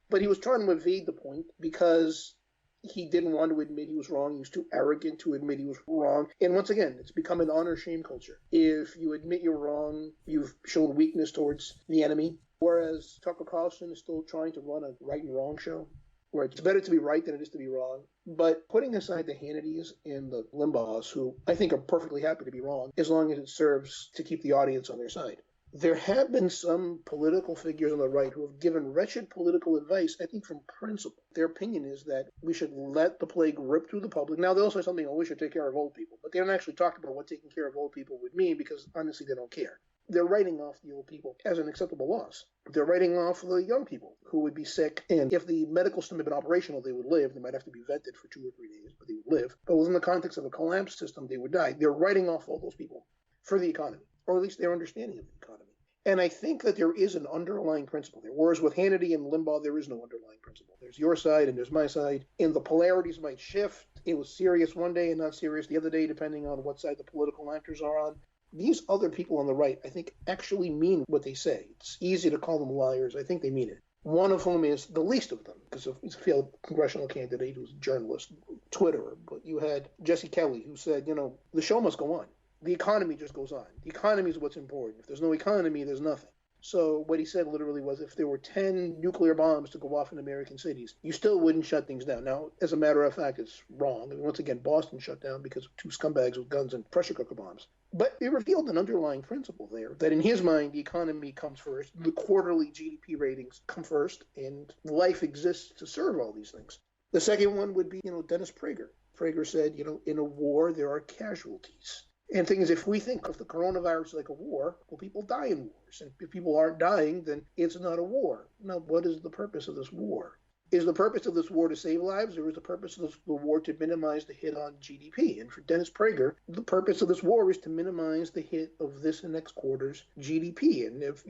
But he was trying to evade the point because he didn't want to admit he was wrong. He was too arrogant to admit he was wrong. And once again, it's become an honor-shame culture. If you admit you're wrong, you've shown weakness towards the enemy. Whereas Tucker Carlson is still trying to run a right and wrong show, where it's better to be right than it is to be wrong. But putting aside the Hannitys and the Limbaughs, who I think are perfectly happy to be wrong, as long as it serves to keep the audience on their side. There have been some political figures on the right who have given wretched political advice, I think from principle. Their opinion is that we should let the plague rip through the public. Now, they'll say something, we should take care of old people. But they don't actually talk about what taking care of old people would mean because, honestly, they don't care. They're writing off the old people as an acceptable loss. They're writing off the young people who would be sick. And if the medical system had been operational, they would live. They might have to be vented for 2 or 3 days, but they would live. But within the context of a collapsed system, they would die. They're writing off all those people for the economy, or at least their understanding of the economy. And I think that there is an underlying principle there. Whereas with Hannity and Limbaugh, there is no underlying principle. There's your side and there's my side. And the polarities might shift. It was serious one day and not serious the other day, depending on what side the political actors are on. These other people on the right, I think, actually mean what they say. It's easy to call them liars. I think they mean it. One of whom is the least of them, because he's a failed congressional candidate who's a journalist, Twitterer. But you had Jesse Kelly, who said, the show must go on. The economy just goes on. The economy is what's important. If there's no economy, there's nothing. So what he said literally was, if there were 10 nuclear bombs to go off in American cities, you still wouldn't shut things down. Now, as a matter of fact, it's wrong. Once again, Boston shut down because of 2 scumbags with guns and pressure cooker bombs. But it revealed an underlying principle there, that in his mind, the economy comes first, the quarterly GDP ratings come first, and life exists to serve all these things. The second one would be, Dennis Prager. Prager said, in a war, there are casualties. And the thing is, if we think of the coronavirus like a war, well, people die in wars. And if people aren't dying, then it's not a war. Now, what is the purpose of this war? Is the purpose of this war to save lives, or is the purpose of the war to minimize the hit on GDP? And for Dennis Prager, the purpose of this war is to minimize the hit of this and next quarter's GDP. And if,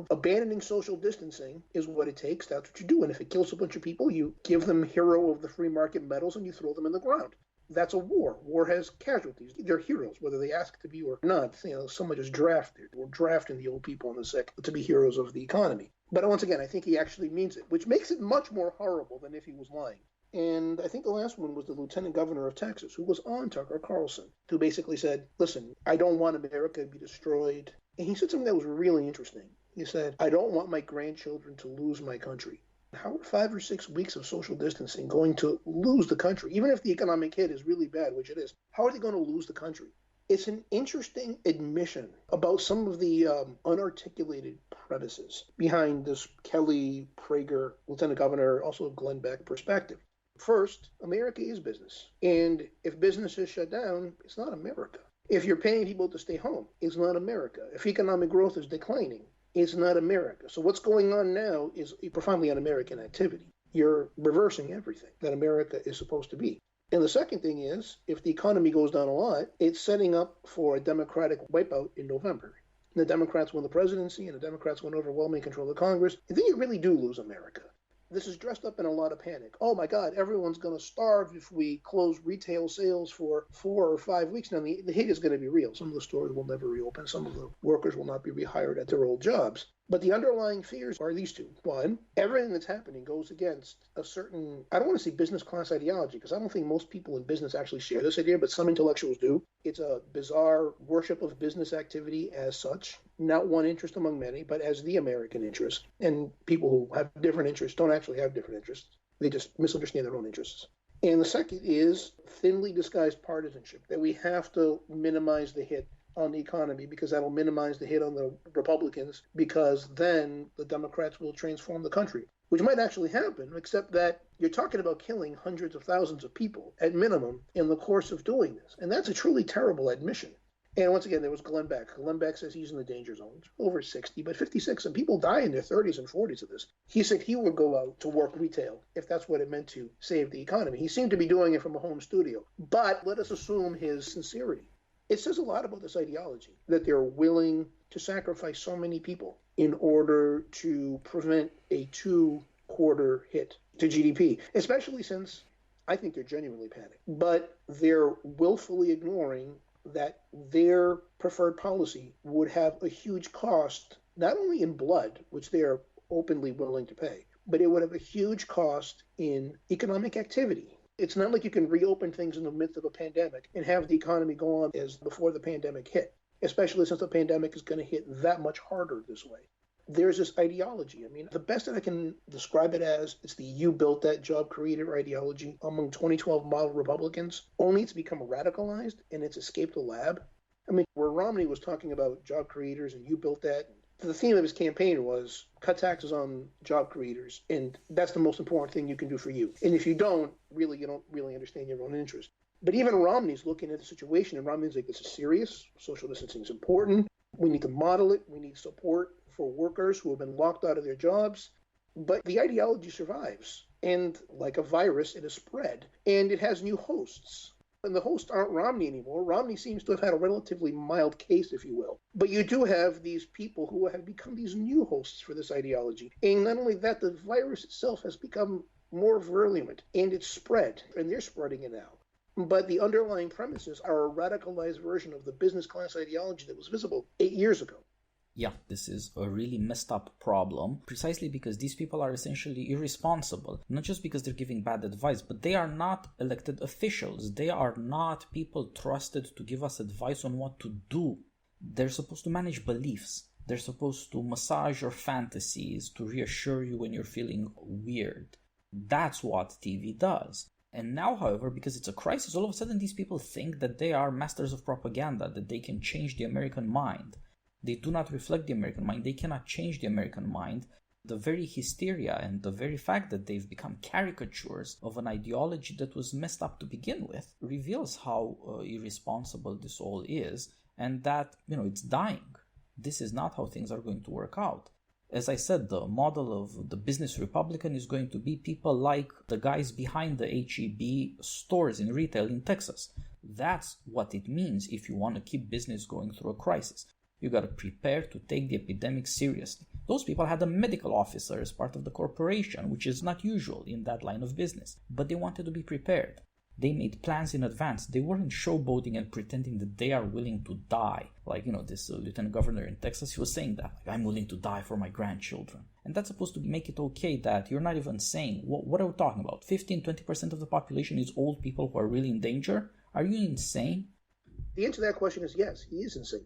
abandoning social distancing is what it takes, that's what you do. And if it kills a bunch of people, you give them hero of the free market medals and you throw them in the ground. That's a war. War has casualties. They're heroes, whether they ask to be or not. Someone just drafted. We're drafting the old people and the sick to be heroes of the economy. But once again, I think he actually means it, which makes it much more horrible than if he was lying. And I think the last one was the lieutenant governor of Texas, who was on Tucker Carlson, who basically said, listen, I don't want America to be destroyed. And he said something that was really interesting. He said, I don't want my grandchildren to lose my country. How are 5 or 6 weeks of social distancing going to lose the country? Even if the economic hit is really bad, which it is, how are they going to lose the country? It's an interesting admission about some of the unarticulated premises behind this Kelly, Prager, lieutenant governor, also Glenn Beck perspective. First, America is business. And if business is shut down, it's not America. If you're paying people to stay home, it's not America. If economic growth is declining, it's not America. So what's going on now is a profoundly un-American activity. You're reversing everything that America is supposed to be. And the second thing is, if the economy goes down a lot, it's setting up for a Democratic wipeout in November. And the Democrats win the presidency, and the Democrats win overwhelming control of Congress, and then you really do lose America. This is dressed up in a lot of panic. Oh my God, everyone's going to starve if we close retail sales for 4 or 5 weeks. Now, the hit is going to be real. Some of the stores will never reopen. Some of the workers will not be rehired at their old jobs. But the underlying fears are these two. One, everything that's happening goes against a certain, I don't want to say business class ideology, because I don't think most people in business actually share this idea, but some intellectuals do. It's a bizarre worship of business activity as such, not one interest among many, but as the American interest. And people who have different interests don't actually have different interests. They just misunderstand their own interests. And the second is thinly disguised partisanship, that we have to minimize the hit on the economy because that'll minimize the hit on the Republicans, because then the Democrats will transform the country, which might actually happen, except that you're talking about killing hundreds of thousands of people at minimum in the course of doing this. And that's a truly terrible admission. And once again, there was Glenn Beck. Glenn Beck says he's in the danger zone. He's over 60, but 56, and people die in their 30s and 40s of this. He said he would go out to work retail if that's what it meant to save the economy. He seemed to be doing it from a home studio. But let us assume his sincerity. It says a lot about this ideology, that they're willing to sacrifice so many people in order to prevent a two-quarter hit to GDP, especially since I think they're genuinely panicked. But they're willfully ignoring that their preferred policy would have a huge cost, not only in blood, which they're openly willing to pay, but it would have a huge cost in economic activity. It's not like you can reopen things in the midst of a pandemic and have the economy go on as before the pandemic hit, especially since the pandemic is going to hit that much harder this way. There's this ideology. I mean, the best that I can describe it as, it's the you built that job creator ideology among 2012 model Republicans, only it's become radicalized and it's escaped the lab. I mean, where Romney was talking about job creators and you built that, the theme of his campaign was cut taxes on job creators, and that's the most important thing you can do for you. And if you don't really understand your own interest. But even Romney's looking at the situation, and Romney's like, this is serious. Social distancing is important. We need to model it. We need support for workers who have been locked out of their jobs. But the ideology survives. And like a virus, it has spread. And it has new hosts. And the hosts aren't Romney anymore. Romney seems to have had a relatively mild case, if you will. But you do have these people who have become these new hosts for this ideology. And not only that, the virus itself has become more virulent. And it's spread. And they're spreading it now. But the underlying premises are a radicalized version of the business class ideology that was visible 8 years ago. Yeah, this is a really messed up problem, precisely because these people are essentially irresponsible. Not just because they're giving bad advice, but they are not elected officials. They are not people trusted to give us advice on what to do. They're supposed to manage beliefs. They're supposed to massage your fantasies, to reassure you when you're feeling weird. That's what TV does. And now, however, because it's a crisis, all of a sudden these people think that they are masters of propaganda, that they can change the American mind. They do not reflect the American mind. They cannot change the American mind. The very hysteria and the very fact that they've become caricatures of an ideology that was messed up to begin with reveals how irresponsible this all is, and that, it's dying. This is not how things are going to work out. As I said, the model of the business Republican is going to be people like the guys behind the H-E-B stores in retail in Texas. That's what it means if you want to keep business going through a crisis. You got to prepare to take the epidemic seriously. Those people had a medical officer as part of the corporation, which is not usual in that line of business. But they wanted to be prepared. They made plans in advance. They weren't showboating and pretending that they are willing to die. Like, this lieutenant governor in Texas, he was saying that, I'm willing to die for my grandchildren. And that's supposed to make it okay that you're not even saying, what are we talking about? 15-20% of the population is old people who are really in danger? Are you insane? The answer to that question is yes, he is insane.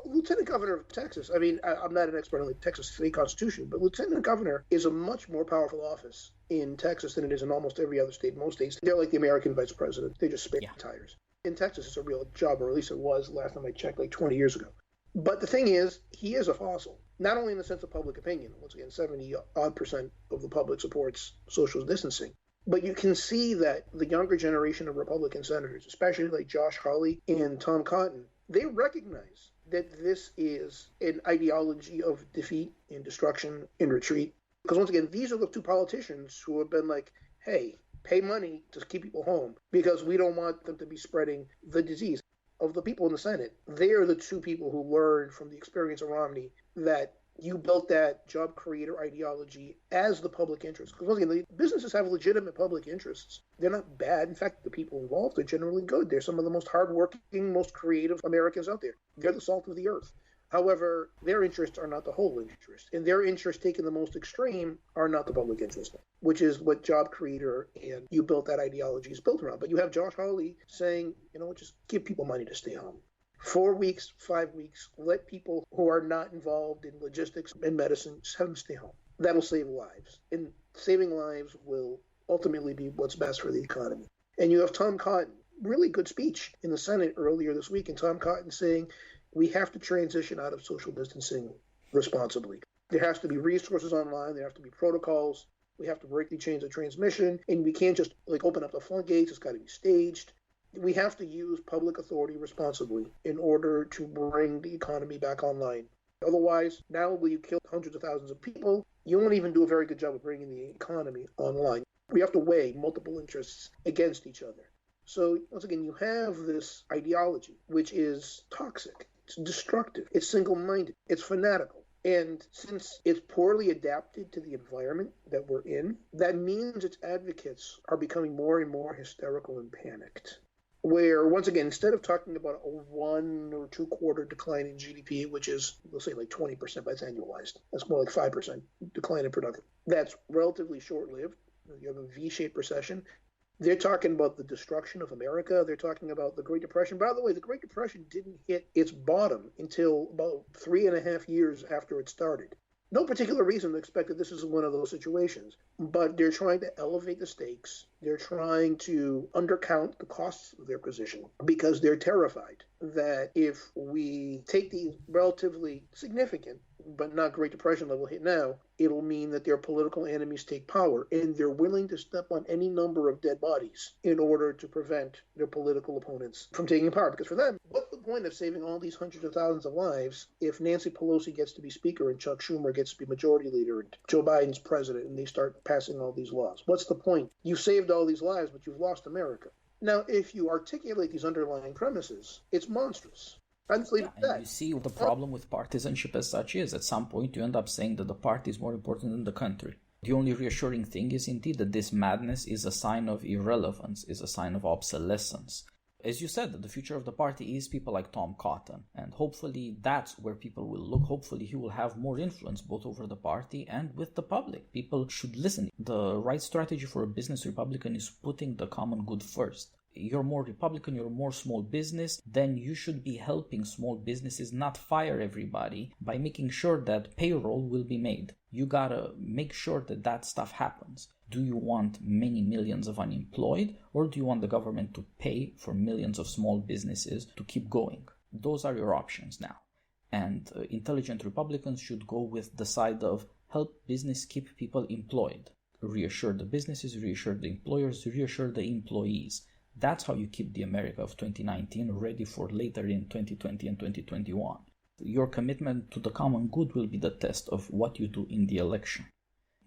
Lieutenant Governor of Texas, I'm not an expert on the Texas state constitution, but Lieutenant Governor is a much more powerful office in Texas than it is in almost every other state. Most states, they're like the American vice president. They just spin tires. In Texas, it's a real job, or at least it was last time I checked, like 20 years ago. But the thing is, he is a fossil, not only in the sense of public opinion. Once again, 70% of the public supports social distancing. But you can see that the younger generation of Republican senators, especially like Josh Hawley and Tom Cotton, they recognize that this is an ideology of defeat and destruction and retreat. Because once again, these are the two politicians who have been like, hey, pay money to keep people home because we don't want them to be spreading the disease. Of the people in the Senate, they are the two people who learned from the experience of Romney that you built that job creator ideology as the public interest. Because once again, the businesses have legitimate public interests. They're not bad. In fact, the people involved are generally good. They're some of the most hardworking, most creative Americans out there. They're the salt of the earth. However, their interests are not the whole interest. And their interests taken the most extreme are not the public interest, which is what job creator and you built that ideology is built around. But you have Josh Hawley saying, just give people money to stay home. 4 weeks, 5 weeks, let people who are not involved in logistics and medicine, just have them stay home. That'll save lives. And saving lives will ultimately be what's best for the economy. And you have Tom Cotton, really good speech in the Senate earlier this week, and Tom Cotton saying, we have to transition out of social distancing responsibly. There has to be resources online. There have to be protocols. We have to break the chains of transmission. And we can't just open up the floodgates. It's got to be staged. We have to use public authority responsibly in order to bring the economy back online. Otherwise, not only will you kill hundreds of thousands of people, you won't even do a very good job of bringing the economy online. We have to weigh multiple interests against each other. So, once again, you have this ideology, which is toxic, it's destructive, it's single-minded, it's fanatical. And since it's poorly adapted to the environment that we're in, that means its advocates are becoming more and more hysterical and panicked. Where, once again, instead of talking about a 1 or 2 quarter decline in GDP, which is, let's say, like 20%, but it's annualized. That's more like 5% decline in production. That's relatively short-lived. You have a V-shaped recession. They're talking about the destruction of America. They're talking about the Great Depression. By the way, the Great Depression didn't hit its bottom until about 3.5 years after it started. No particular reason to expect that this is one of those situations, but they're trying to elevate the stakes. They're trying to undercount the costs of their position because they're terrified that if we take the relatively significant but not Great Depression level hit now, it'll mean that their political enemies take power, and they're willing to step on any number of dead bodies in order to prevent their political opponents from taking power. Because for them, what's the point of saving all these hundreds of thousands of lives if Nancy Pelosi gets to be speaker and Chuck Schumer gets to be majority leader and Joe Biden's president and they start passing all these laws? What's the point? You saved all these lives, but you've lost America. Now, if you articulate these underlying premises, it's monstrous. And you see what the problem with partisanship as such is. At some point, you end up saying that the party is more important than the country. The only reassuring thing is indeed that this madness is a sign of irrelevance, is a sign of obsolescence. As you said, the future of the party is people like Tom Cotton, and hopefully that's where people will look. Hopefully he will have more influence both over the party and with the public. People should listen. The right strategy for a business Republican is putting the common good first. You're more Republican, you're more small business, then you should be helping small businesses not fire everybody by making sure that payroll will be made. You gotta make sure that that stuff happens. Do you want many millions of unemployed, or do you want the government to pay for millions of small businesses to keep going? Those are your options now. And intelligent Republicans should go with the side of help business keep people employed. Reassure the businesses, reassure the employers, reassure the employees. That's how you keep the America of 2019 ready for later in 2020 and 2021. Your commitment to the common good will be the test of what you do in the election.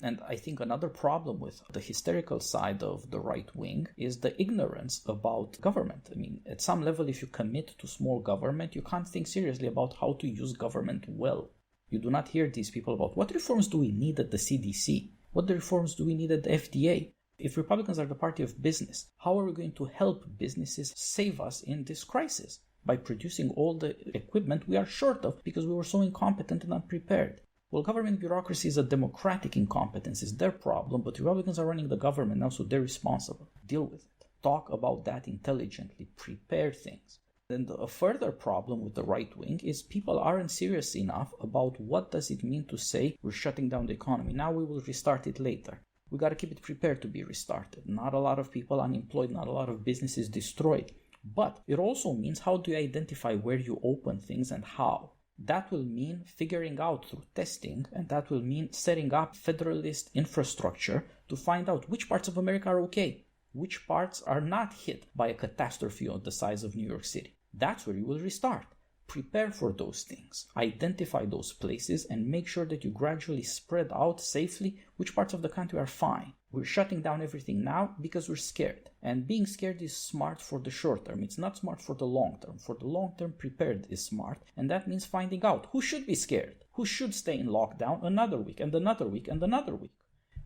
And I think another problem with the hysterical side of the right wing is the ignorance about government. I mean, at some level, if you commit to small government, you can't think seriously about how to use government well. You do not hear these people about what reforms do we need at the CDC? What reforms do we need at the FDA? If Republicans are the party of business, how are we going to help businesses save us in this crisis? By producing all the equipment we are short of because we were so incompetent and unprepared. Well, government bureaucracy is a democratic incompetence. It's their problem, but Republicans are running the government now, so they're responsible. Deal with it. Talk about that intelligently. Prepare things. And a further problem with the right wing is people aren't serious enough about what does it mean to say we're shutting down the economy. Now we will restart it later. We got to keep it prepared to be restarted. Not a lot of people unemployed, not a lot of businesses destroyed. But it also means how do you identify where you open things and how? That will mean figuring out through testing, and that will mean setting up federalist infrastructure to find out which parts of America are okay, which parts are not hit by a catastrophe of the size of New York City. That's where you will restart. Prepare for those things. Identify those places and make sure that you gradually spread out safely which parts of the country are fine. We're shutting down everything now because we're scared. And being scared is smart for the short term. It's not smart for the long term. For the long term, prepared is smart. And that means finding out who should be scared, who should stay in lockdown another week and another week and another week.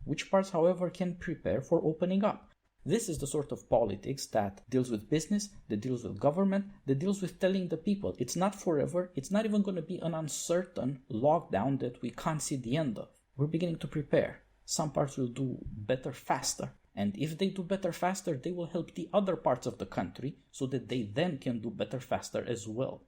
Which parts, however, can prepare for opening up. This is the sort of politics that deals with business, that deals with government, that deals with telling the people it's not forever, it's not even going to be an uncertain lockdown that we can't see the end of. We're beginning to prepare. Some parts will do better faster. And if they do better faster, they will help the other parts of the country so that they then can do better faster as well.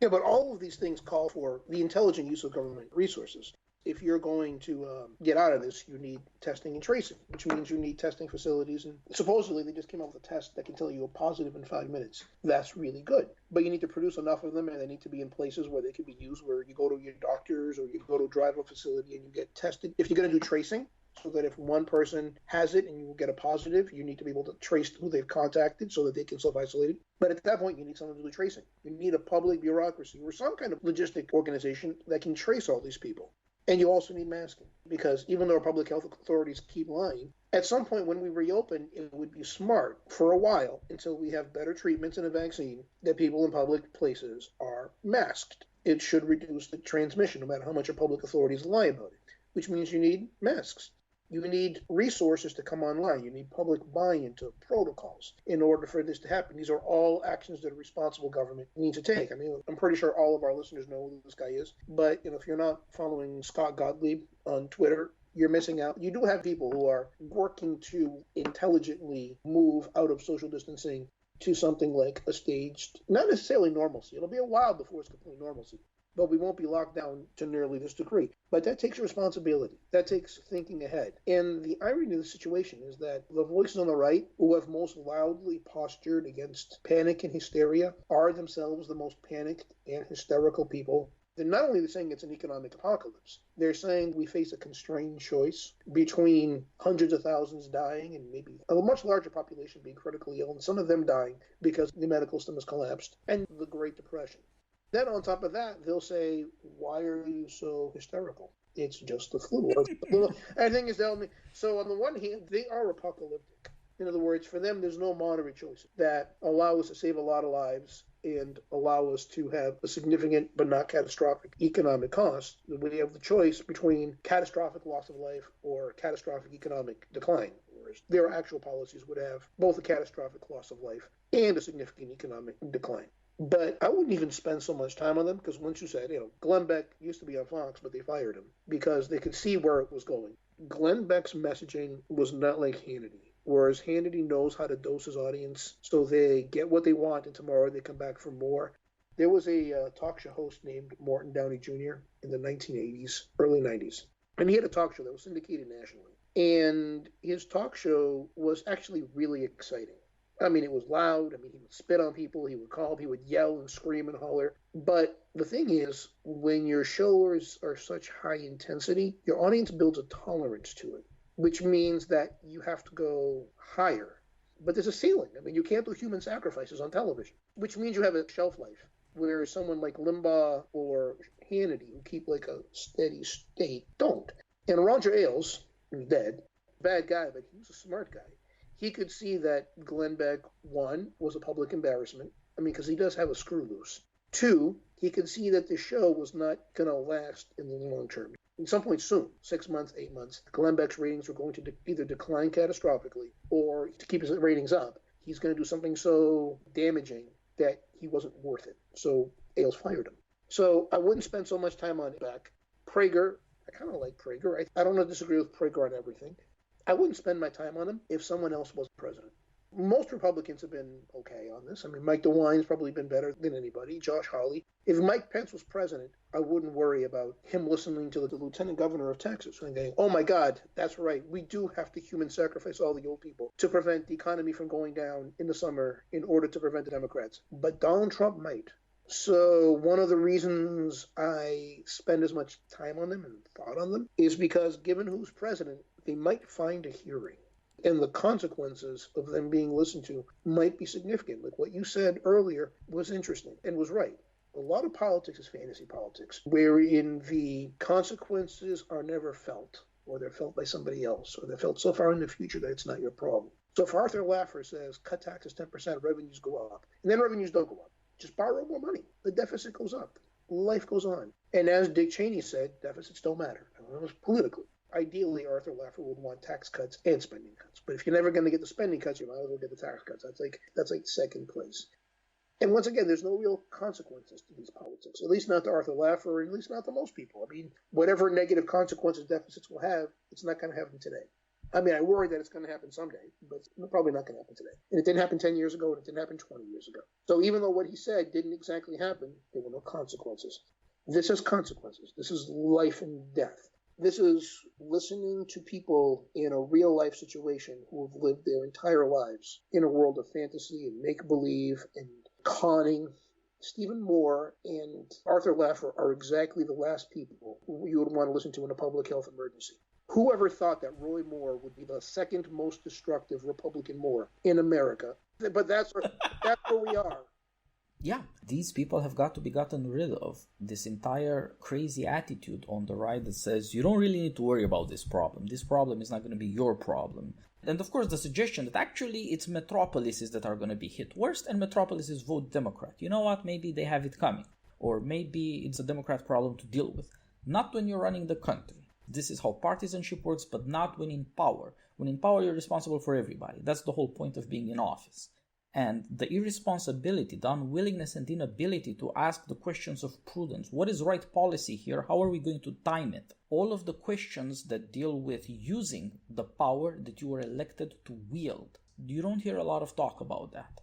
Yeah, but all of these things call for the intelligent use of government resources. If you're going to get out of this, you need testing and tracing, which means you need testing facilities. And supposedly they just came up with a test that can tell you a positive in 5 minutes. That's really good. But you need to produce enough of them, and they need to be in places where they can be used, where you go to your doctors or you go to a drive-up facility and you get tested. If you're going to do tracing, so that if one person has it and you will get a positive, you need to be able to trace who they've contacted so that they can self-isolate it. But at that point, you need someone to do the tracing. You need a public bureaucracy or some kind of logistic organization that can trace all these people. And you also need masking, because even though public health authorities keep lying, at some point when we reopen, it would be smart for a while, until we have better treatments and a vaccine, that people in public places are masked. It should reduce the transmission, no matter how much our public authorities lie about it, which means you need masks. You need resources to come online. You need public buy-in to protocols in order for this to happen. These are all actions that a responsible government needs to take. I mean, I'm pretty sure all of our listeners know who this guy is. But if you're not following Scott Gottlieb on Twitter, you're missing out. You do have people who are working to intelligently move out of social distancing to something like a staged, not necessarily normalcy. It'll be a while before it's complete normalcy, but we won't be locked down to nearly this degree. But that takes responsibility. That takes thinking ahead. And the irony of the situation is that the voices on the right, who have most loudly postured against panic and hysteria, are themselves the most panicked and hysterical people. They're not only saying it's an economic apocalypse, they're saying we face a constrained choice between hundreds of thousands dying and maybe a much larger population being critically ill, and some of them dying because the medical system has collapsed, and the Great Depression. Then on top of that, they'll say, why are you so hysterical? It's just the flu. And the thing is, so on the one hand, they are apocalyptic. In other words, for them, there's no moderate choices that allow us to save a lot of lives and allow us to have a significant but not catastrophic economic cost. We have the choice between catastrophic loss of life or catastrophic economic decline. Whereas their actual policies would have both a catastrophic loss of life and a significant economic decline. But I wouldn't even spend so much time on them, because once you said, Glenn Beck used to be on Fox, but they fired him because they could see where it was going. Glenn Beck's messaging was not like Hannity, whereas Hannity knows how to dose his audience so they get what they want and tomorrow they come back for more. There was a talk show host named Downey Jr. in the 1980s, early 90s, and he had a talk show that was syndicated nationally. And his talk show was actually really exciting. I mean, it was loud. I mean, he would spit on people. He would call. He would yell and scream and holler. But the thing is, when your shows are such high intensity, your audience builds a tolerance to it, which means that you have to go higher. But there's a ceiling. I mean, you can't do human sacrifices on television, which means you have a shelf life, where someone like Limbaugh or Hannity, who keep like a steady state, don't. And Roger Ailes, who's dead, bad guy, but he was a smart guy. He could see that Glenn Beck, one, was a public embarrassment. I mean, because he does have a screw loose. Two, he could see that the show was not going to last in the long term. At some point soon, 6 months, 8 months, Glenn Beck's ratings were going to either decline catastrophically, or to keep his ratings up, he's going to do something so damaging that he wasn't worth it. So Ailes fired him. So I wouldn't spend so much time on Beck. Prager, I kind of like Prager. I don't disagree with Prager on everything. I wouldn't spend my time on him if someone else was president. Most Republicans have been okay on this. I mean, Mike DeWine's probably been better than anybody, Josh Hawley. If Mike Pence was president, I wouldn't worry about him listening to the lieutenant governor of Texas and going, oh my God, that's right. We do have to human sacrifice all the old people to prevent the economy from going down in the summer in order to prevent the Democrats. But Donald Trump might. So one of the reasons I spend as much time on them and thought on them is because given who's president, they might find a hearing. And the consequences of them being listened to might be significant. Like what you said earlier was interesting and was right. A lot of politics is fantasy politics, wherein the consequences are never felt, or they're felt by somebody else, or they're felt so far in the future that it's not your problem. So if Arthur Laffer says, cut taxes 10%, revenues go up, and then revenues don't go up, just borrow more money. The deficit goes up. Life goes on. And as Dick Cheney said, deficits don't matter. Politically. Ideally, Arthur Laffer would want tax cuts and spending cuts. But if you're never going to get the spending cuts, you might as well get the tax cuts. That's like second place. And once again, there's no real consequences to these politics, at least not to Arthur Laffer, at least not to most people. I mean, whatever negative consequences deficits will have, it's not going to happen today. I mean, I worry that it's going to happen someday, but it's probably not going to happen today. And it didn't happen 10 years ago, and it didn't happen 20 years ago. So even though what he said didn't exactly happen, there were no consequences. This has consequences. This is life and death. This is listening to people in a real-life situation who have lived their entire lives in a world of fantasy and make-believe and conning. Stephen Moore and Arthur Laffer are exactly the last people who you would want to listen to in a public health emergency, Whoever thought that Roy Moore would be the second most destructive Republican Moore in America? But that's where we are. Yeah, these people have got to be gotten rid of. This entire crazy attitude on the right that says you don't really need to worry about this problem. This problem is not going to be your problem. And of course, the suggestion that actually it's metropolises that are going to be hit worst, and metropolises vote Democrat. You know what? Maybe they have it coming. Or maybe it's a Democrat problem to deal with. Not when you're running the country. This is how partisanship works, but not when in power. When in power, you're responsible for everybody. That's the whole point of being in office. And the irresponsibility, the unwillingness and inability to ask the questions of prudence. What is right policy here? How are we going to time it? All of the questions that deal with using the power that you were elected to wield. You don't hear a lot of talk about that.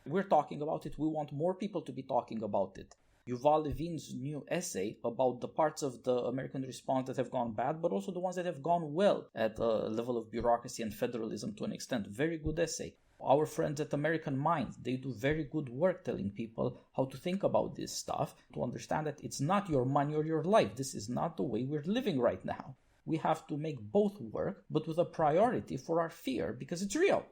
We're talking about it. We want more people to be talking about it. Yuval Levin's new essay about the parts of the American response that have gone bad, but also the ones that have gone well at a level of bureaucracy and federalism to an extent. Very good essay. Our friends at American Minds, they do very good work telling people how to think about this stuff, to understand that it's not your money or your life. This is not the way we're living right now. We have to make both work, but with a priority for our fear, because it's real.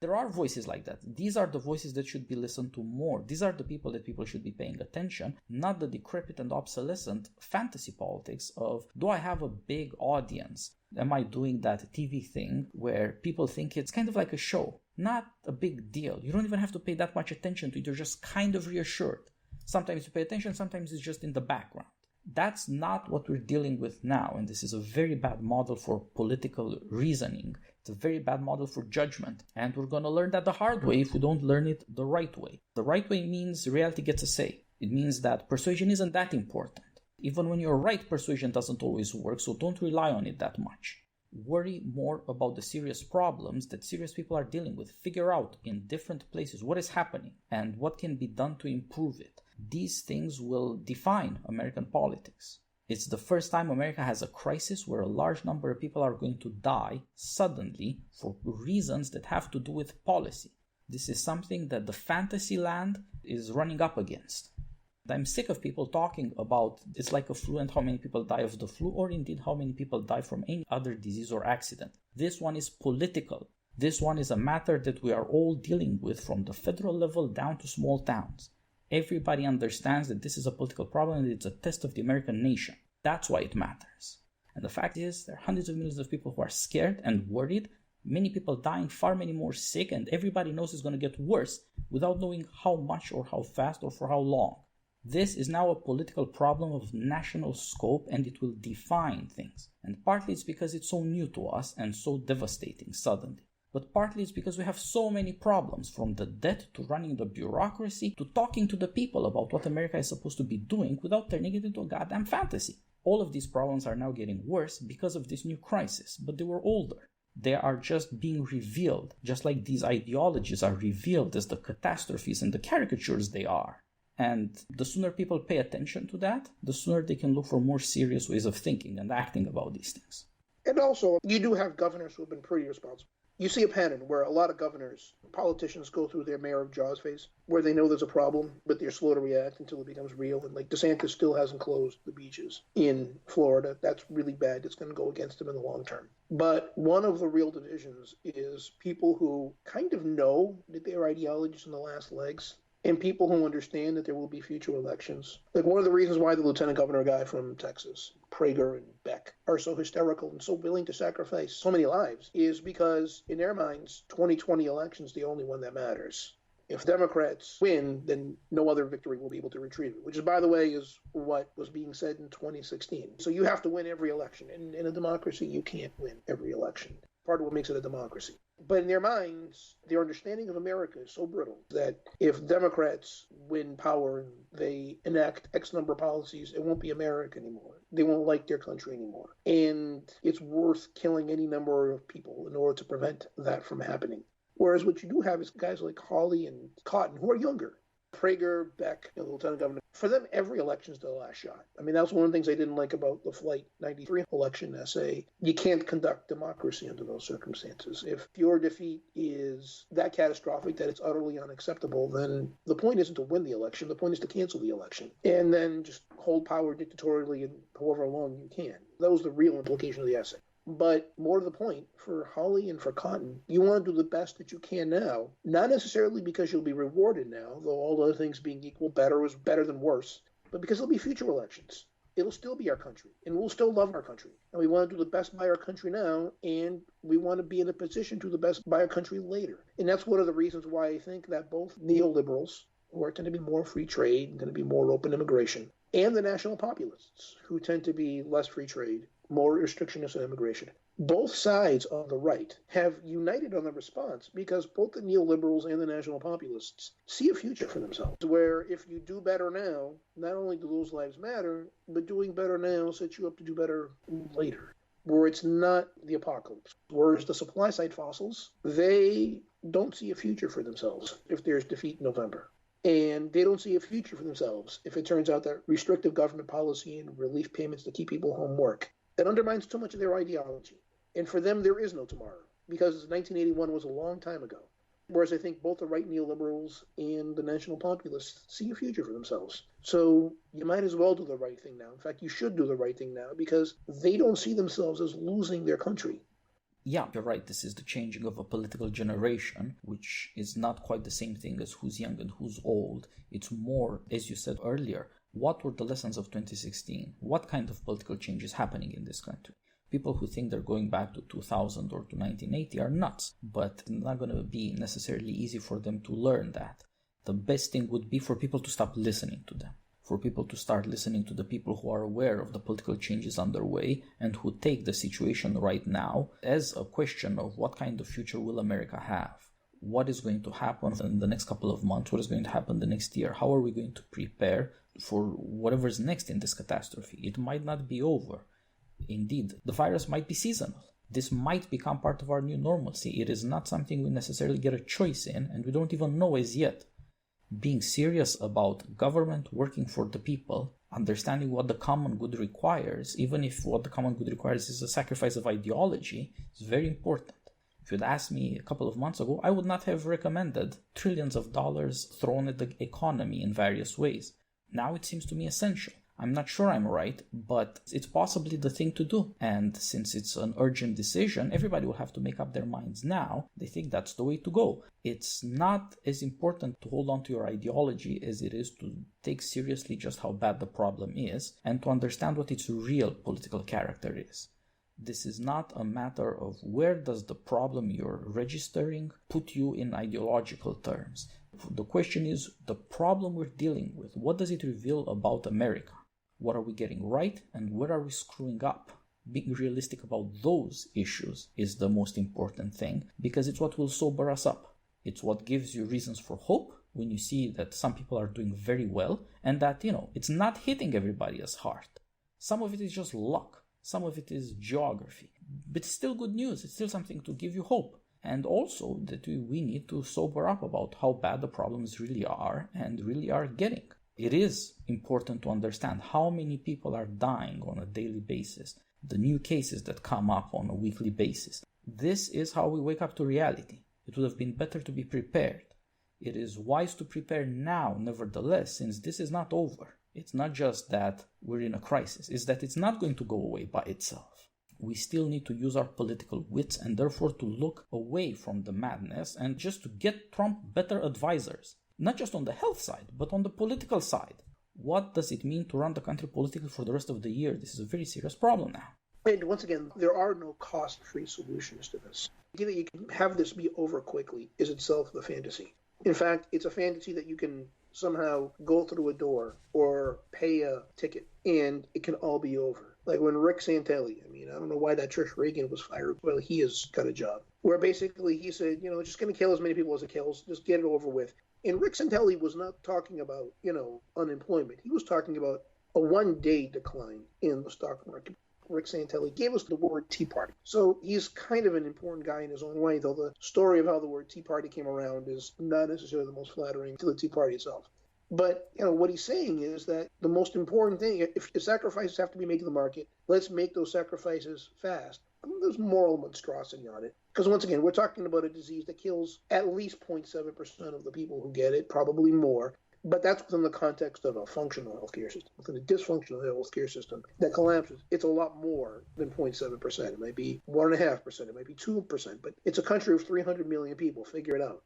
There are voices like that. These are the voices that should be listened to more. These are the people that people should be paying attention, not the decrepit and obsolescent fantasy politics of, do I have a big audience? Am I doing that TV thing where people think it's kind of like a show? Not a big deal. You don't even have to pay that much attention to it. You're just kind of reassured. Sometimes you pay attention, sometimes it's just in the background. That's not what we're dealing with now, and this is a very bad model for political reasoning. It's a very bad model for judgment, and we're going to learn that the hard way if we don't learn it the right way. The right way means reality gets a say. It means that persuasion isn't that important. Even when you're right, persuasion doesn't always work, so don't rely on it that much. Worry more about the serious problems that serious people are dealing with. Figure out in different places what is happening and what can be done to improve it. These things will define American politics. It's the first time America has a crisis where a large number of people are going to die suddenly for reasons that have to do with policy. This is something that the fantasy land is running up against. I'm sick of people talking about it's like a flu and how many people die of the flu, or indeed how many people die from any other disease or accident. This one is political. This one is a matter that we are all dealing with from the federal level down to small towns. Everybody understands that this is a political problem and it's a test of the American nation. That's why it matters. And the fact is, there are hundreds of millions of people who are scared and worried, many people dying, far many more sick, and everybody knows it's going to get worse without knowing how much or how fast or for how long. This is now a political problem of national scope, and it will define things. And partly it's because it's so new to us and so devastating suddenly. But partly it's because we have so many problems, from the debt to running the bureaucracy to talking to the people about what America is supposed to be doing without turning it into a goddamn fantasy. All of these problems are now getting worse because of this new crisis, but they were older. They are just being revealed, just like these ideologies are revealed as the catastrophes and the caricatures they are. And the sooner people pay attention to that, the sooner they can look for more serious ways of thinking and acting about these things. And also, you do have governors who have been pretty responsible. You see a pattern where a lot of governors, politicians go through their mayor of Jaws phase, where they know there's a problem, but they're slow to react until it becomes real. And like DeSantis still hasn't closed the beaches in Florida. That's really bad. It's going to go against him in the long term. But one of the real divisions is people who kind of know that their ideologies in the last legs, and people who understand that there will be future elections. Like one of the reasons why the lieutenant governor guy from Texas, Prager and Beck, are so hysterical and so willing to sacrifice so many lives is because in their minds, 2020 election's the only one that matters. If Democrats win, then no other victory will be able to retrieve it, which is, by the way, is what was being said in 2016. So you have to win every election. And in a democracy, you can't win every election. Part of what makes it a democracy. But in their minds, their understanding of America is so brittle that if Democrats win power and they enact X number of policies, it won't be America anymore. They won't like their country anymore. And it's worth killing any number of people in order to prevent that from happening. Whereas what you do have is guys like Hawley and Cotton, who are younger. Prager, Beck, the lieutenant governor. For them, every election is their last shot. I mean, that's one of the things I didn't like about the Flight 93 election essay. You can't conduct democracy under those circumstances. If your defeat is that catastrophic that it's utterly unacceptable, then the point isn't to win the election. The point is to cancel the election and then just hold power dictatorially and however long you can. That was the real implication of the essay. But more to the point, for Holly and for Cotton, you want to do the best that you can now, not necessarily because you'll be rewarded now, though all other things being equal, better is better than worse, but because there'll be future elections. It'll still be our country, and we'll still love our country. And we want to do the best by our country now, and we want to be in a position to do the best by our country later. And that's one of the reasons why I think that both neoliberals, who are tend to be more free trade and tend to be more open immigration, and the national populists, who tend to be less free trade, more restrictionist on immigration, both sides of the right have united on the response because both the neoliberals and the national populists see a future for themselves where if you do better now, not only do those lives matter, but doing better now sets you up to do better later, where it's not the apocalypse. Whereas the supply side fossils, they don't see a future for themselves if there's defeat in November. And they don't see a future for themselves if it turns out that restrictive government policy and relief payments to keep people home work. That undermines too much of their ideology. And for them, there is no tomorrow, because 1981 was a long time ago. Whereas I think both the right neoliberals and the national populists see a future for themselves. So you might as well do the right thing now. In fact, you should do the right thing now, because they don't see themselves as losing their country. Yeah, you're right. This is the changing of a political generation, which is not quite the same thing as who's young and who's old. It's more, as you said earlier, what were the lessons of 2016? What kind of political change is happening in this country? People who think they're going back to 2000 or to 1980 are nuts, but it's not going to be necessarily easy for them to learn that. The best thing would be for people to stop listening to them, for people to start listening to the people who are aware of the political changes underway and who take the situation right now as a question of what kind of future will America have? What is going to happen in the next couple of months? What is going to happen the next year? How are we going to prepare for whatever is next in this catastrophe? It might not be over. Indeed, the virus might be seasonal. This might become part of our new normalcy. It is not something we necessarily get a choice in, and we don't even know as yet. Being serious about government working for the people, understanding what the common good requires, even if what the common good requires is a sacrifice of ideology, is very important. If you'd asked me a couple of months ago, I would not have recommended trillions of dollars thrown at the economy in various ways. Now it seems to me essential. I'm not sure I'm right, but it's possibly the thing to do. And since it's an urgent decision, everybody will have to make up their minds now. They think that's the way to go. It's not as important to hold on to your ideology as it is to take seriously just how bad the problem is and to understand what its real political character is. This is not a matter of where does the problem you're registering put you in ideological terms. The question is the problem we're dealing with. What does it reveal about America? What are we getting right and where are we screwing up? Being realistic about those issues is the most important thing because it's what will sober us up. It's what gives you reasons for hope when you see that some people are doing very well and that, it's not hitting everybody as hard. Some of it is just luck. Some of it is geography. But it's still good news. It's still something to give you hope. And also that we need to sober up about how bad the problems really are and really are getting. It is important to understand how many people are dying on a daily basis, the new cases that come up on a weekly basis. This is how we wake up to reality. It would have been better to be prepared. It is wise to prepare now, nevertheless, since this is not over. It's not just that we're in a crisis, it's that it's not going to go away by itself. We still need to use our political wits and therefore to look away from the madness and just to get Trump better advisors. Not just on the health side, but on the political side. What does it mean to run the country politically for the rest of the year? This is a very serious problem now. And once again, there are no cost-free solutions to this. The idea that you can have this be over quickly is itself a fantasy. In fact, it's a fantasy that you can somehow go through a door or pay a ticket and it can all be over. Like when Rick Santelli, I don't know why that Trish Reagan was fired. Well, he has got a job. Where basically he said, just going to kill as many people as it kills. Just get it over with. And Rick Santelli was not talking about, unemployment. He was talking about a one-day decline in the stock market. Rick Santelli gave us the word Tea Party. So he's kind of an important guy in his own way, though the story of how the word Tea Party came around is not necessarily the most flattering to the Tea Party itself. But, what he's saying is that the most important thing, if sacrifices have to be made to the market, let's make those sacrifices fast. There's moral monstrosity on it. Because once again, we're talking about a disease that kills at least 0.7% of the people who get it, probably more. But that's within the context of a functional healthcare system. Within a dysfunctional healthcare system that collapses, it's a lot more than 0.7%. It might be 1.5%. It might be 2%. But it's a country of 300 million people. Figure it out.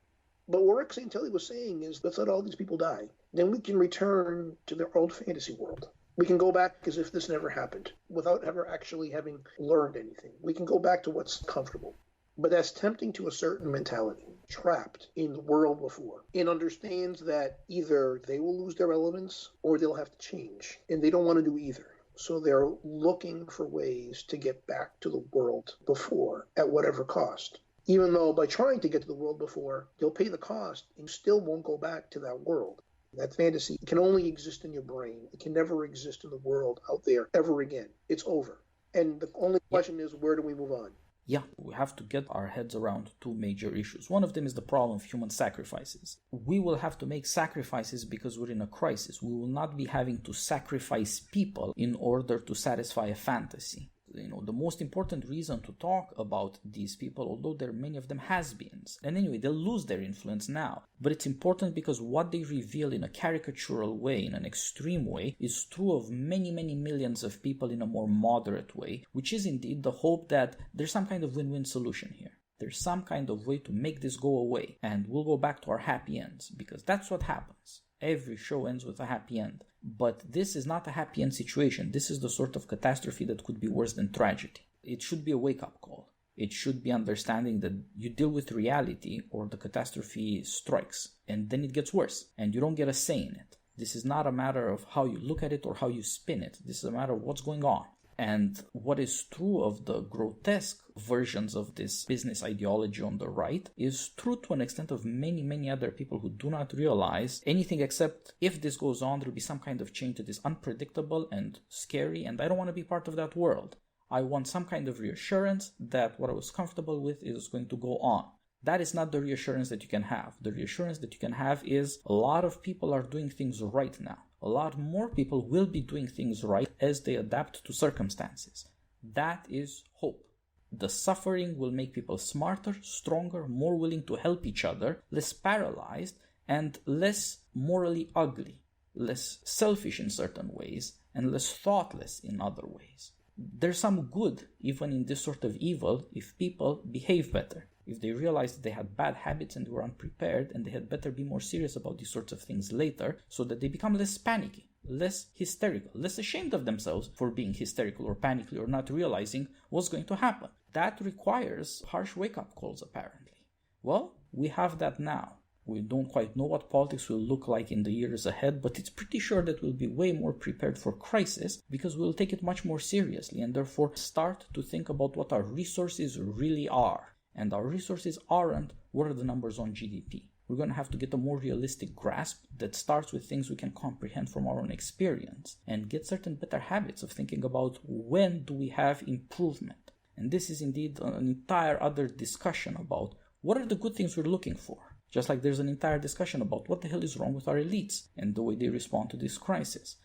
But what Rick Santelli was saying is, let's let all these people die. Then we can return to their old fantasy world. We can go back as if this never happened without ever actually having learned anything. We can go back to what's comfortable. But that's tempting to a certain mentality, trapped in the world before, and understands that either they will lose their elements or they'll have to change. And they don't want to do either. So they're looking for ways to get back to the world before at whatever cost. Even though by trying to get to the world before, you'll pay the cost and still won't go back to that world. That fantasy can only exist in your brain. It can never exist in the world out there ever again. It's over. And the only question is, where do we move on? Yeah, we have to get our heads around two major issues. One of them is the problem of human sacrifices. We will have to make sacrifices because we're in a crisis. We will not be having to sacrifice people in order to satisfy a fantasy. The most important reason to talk about these people, although there are many of them has-beens. And anyway, they'll lose their influence now. But it's important because what they reveal in a caricatural way, in an extreme way, is true of many, many millions of people in a more moderate way, which is indeed the hope that there's some kind of win-win solution here. There's some kind of way to make this go away, and we'll go back to our happy ends, because that's what happens. Every show ends with a happy end. But this is not a happy end situation. This is the sort of catastrophe that could be worse than tragedy. It should be a wake-up call. It should be understanding that you deal with reality or the catastrophe strikes, and then it gets worse, and you don't get a say in it. This is not a matter of how you look at it or how you spin it. This is a matter of what's going on. And what is true of the grotesque versions of this business ideology on the right is true to an extent of many, many other people who do not realize anything except if this goes on, there will be some kind of change that is unpredictable and scary, and I don't want to be part of that world. I want some kind of reassurance that what I was comfortable with is going to go on. That is not the reassurance that you can have. The reassurance that you can have is a lot of people are doing things right now. A lot more people will be doing things right as they adapt to circumstances. That is hope. The suffering will make people smarter, stronger, more willing to help each other, less paralyzed, and less morally ugly, less selfish in certain ways, and less thoughtless in other ways. There's some good even in this sort of evil if people behave better. If they realized that they had bad habits and were unprepared, and they had better be more serious about these sorts of things later, so that they become less panicky, less hysterical, less ashamed of themselves for being hysterical or panicky or not realizing what's going to happen. That requires harsh wake-up calls, apparently. Well, we have that now. We don't quite know what politics will look like in the years ahead, but it's pretty sure that we'll be way more prepared for crisis because we'll take it much more seriously and therefore start to think about what our resources really are. And our resources aren't what are the numbers on GDP. We're going to have to get a more realistic grasp that starts with things we can comprehend from our own experience and get certain better habits of thinking about when do we have improvement. And this is indeed an entire other discussion about what are the good things we're looking for. Just like there's an entire discussion about what the hell is wrong with our elites and the way they respond to this crisis.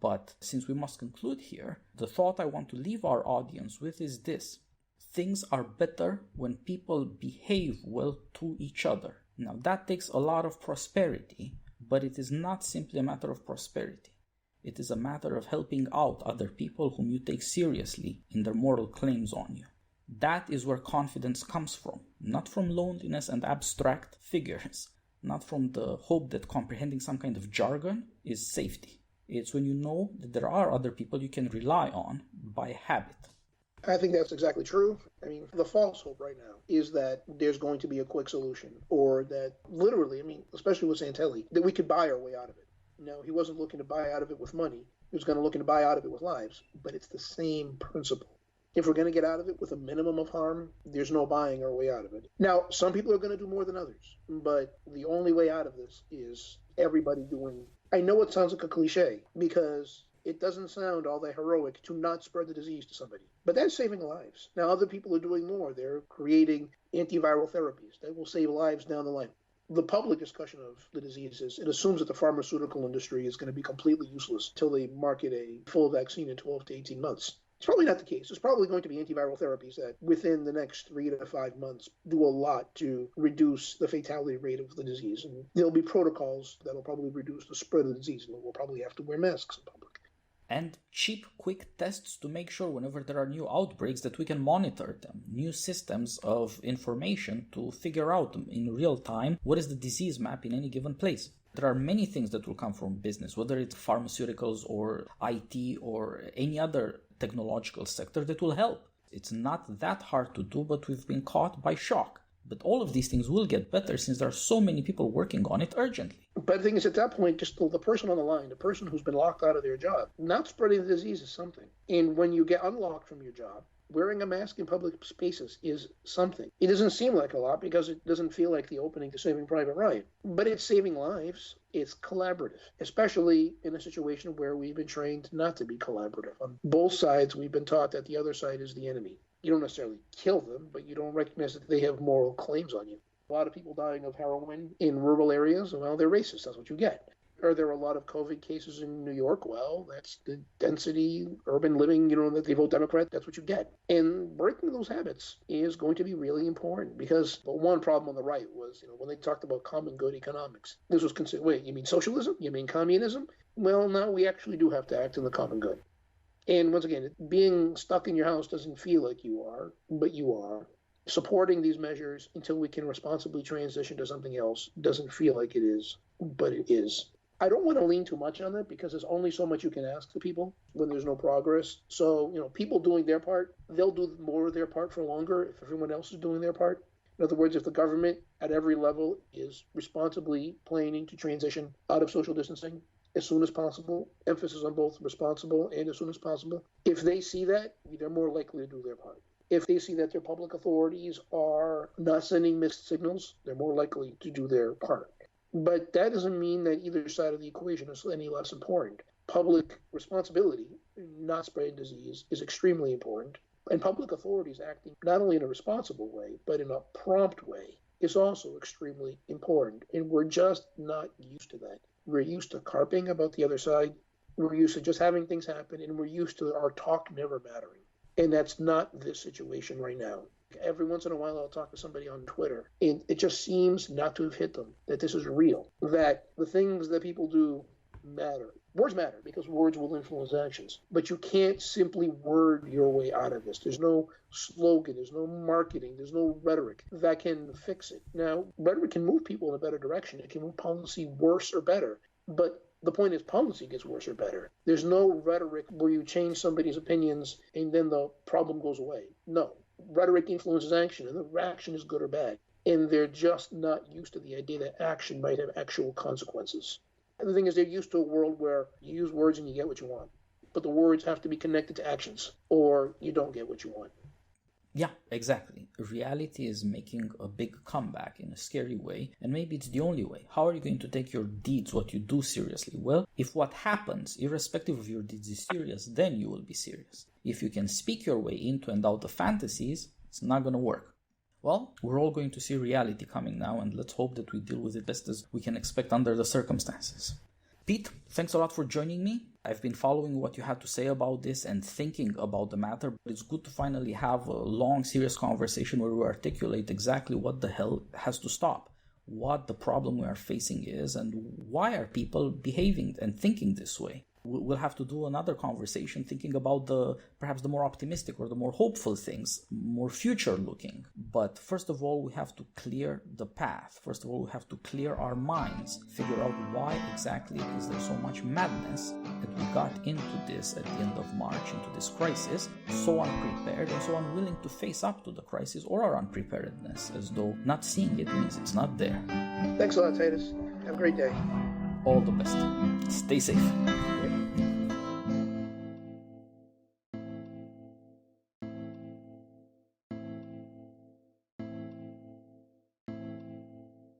But since we must conclude here, the thought I want to leave our audience with is this. Things are better when people behave well to each other. Now that takes a lot of prosperity, but it is not simply a matter of prosperity. It is a matter of helping out other people whom you take seriously in their moral claims on you. That is where confidence comes from, not from loneliness and abstract figures, not from the hope that comprehending some kind of jargon is safety. It's when you know that there are other people you can rely on by habit. I think that's exactly true. I mean, the false hope right now is that there's going to be a quick solution, or that literally, especially with Santelli, that we could buy our way out of it. No, he wasn't looking to buy out of it with money. He was going to look to buy out of it with lives. But it's the same principle. If we're going to get out of it with a minimum of harm, there's no buying our way out of it. Now, some people are going to do more than others, but the only way out of this is everybody doing. I know it sounds like a cliche because it doesn't sound all that heroic to not spread the disease to somebody. But that's saving lives. Now, other people are doing more. They're creating antiviral therapies that will save lives down the line. The public discussion of the diseases, it assumes that the pharmaceutical industry is going to be completely useless until they market a full vaccine in 12 to 18 months. It's probably not the case. There's probably going to be antiviral therapies that within the next 3 to 5 months do a lot to reduce the fatality rate of the disease. And there'll be protocols that'll probably reduce the spread of the disease. And we'll probably have to wear masks in public. And cheap, quick tests to make sure whenever there are new outbreaks that we can monitor them. New systems of information to figure out in real time what is the disease map in any given place. There are many things that will come from business, whether it's pharmaceuticals or IT or any other technological sector that will help. It's not that hard to do, but we've been caught by shock. But all of these things will get better since there are so many people working on it urgently. But the thing is, at that point, just the person on the line, the person who's been locked out of their job, not spreading the disease is something. And when you get unlocked from your job, wearing a mask in public spaces is something. It doesn't seem like a lot because it doesn't feel like the opening to Saving Private Ryan. But it's saving lives. It's collaborative, especially in a situation where we've been trained not to be collaborative. On both sides, we've been taught that the other side is the enemy. You don't necessarily kill them, but you don't recognize that they have moral claims on you. A lot of people dying of heroin in rural areas, well, they're racist. That's what you get. Are there a lot of COVID cases in New York? Well, that's the density, urban living, that they vote Democrat. That's what you get. And breaking those habits is going to be really important because the one problem on the right was, when they talked about common good economics, this was considered, wait, you mean socialism? You mean communism? Well, now we actually do have to act in the common good. And once again, being stuck in your house doesn't feel like you are, but you are. Supporting these measures until we can responsibly transition to something else doesn't feel like it is, but it is. I don't want to lean too much on it because there's only so much you can ask of people when there's no progress. So, people doing their part, they'll do more of their part for longer if everyone else is doing their part. In other words, if the government at every level is responsibly planning to transition out of social distancing as soon as possible, emphasis on both responsible and as soon as possible. If they see that, they're more likely to do their part. If they see that their public authorities are not sending mixed signals, they're more likely to do their part. But that doesn't mean that either side of the equation is any less important. Public responsibility, not spreading disease, is extremely important. And public authorities acting not only in a responsible way, but in a prompt way is also extremely important. And we're just not used to that. We're used to carping about the other side. We're used to just having things happen, and we're used to our talk never mattering. And that's not this situation right now. Every once in a while, I'll talk to somebody on Twitter, and it just seems not to have hit them that this is real, that the things that people do matter. Words matter because words will influence actions, but you can't simply word your way out of this. There's no slogan, there's no marketing, there's no rhetoric that can fix it. Now, rhetoric can move people in a better direction. It can move policy worse or better, but the point is policy gets worse or better. There's no rhetoric where you change somebody's opinions and then the problem goes away. No, rhetoric influences action, and the action is good or bad. And they're just not used to the idea that action might have actual consequences. And the thing is, they're used to a world where you use words and you get what you want. But the words have to be connected to actions, or you don't get what you want. Yeah, exactly. Reality is making a big comeback in a scary way, and maybe it's the only way. How are you going to take your deeds, what you do, seriously? Well, if what happens, irrespective of your deeds, is serious, then you will be serious. If you can speak your way into and out of fantasies, it's not going to work. Well, we're all going to see reality coming now, and let's hope that we deal with it best as we can expect under the circumstances. Pete, thanks a lot for joining me. I've been following what you had to say about this and thinking about the matter, but it's good to finally have a long, serious conversation where we articulate exactly what the hell has to stop, what the problem we are facing is, and why are people behaving and thinking this way. We'll have to do another conversation thinking about perhaps the more optimistic or the more hopeful things, more future-looking. But first of all, we have to clear the path. First of all, we have to clear our minds, figure out why exactly is there so much madness that we got into this at the end of March, into this crisis, so unprepared and so unwilling to face up to the crisis or our unpreparedness, as though not seeing it means it's not there. Thanks a lot, Titus. Have a great day. All the best. Stay safe.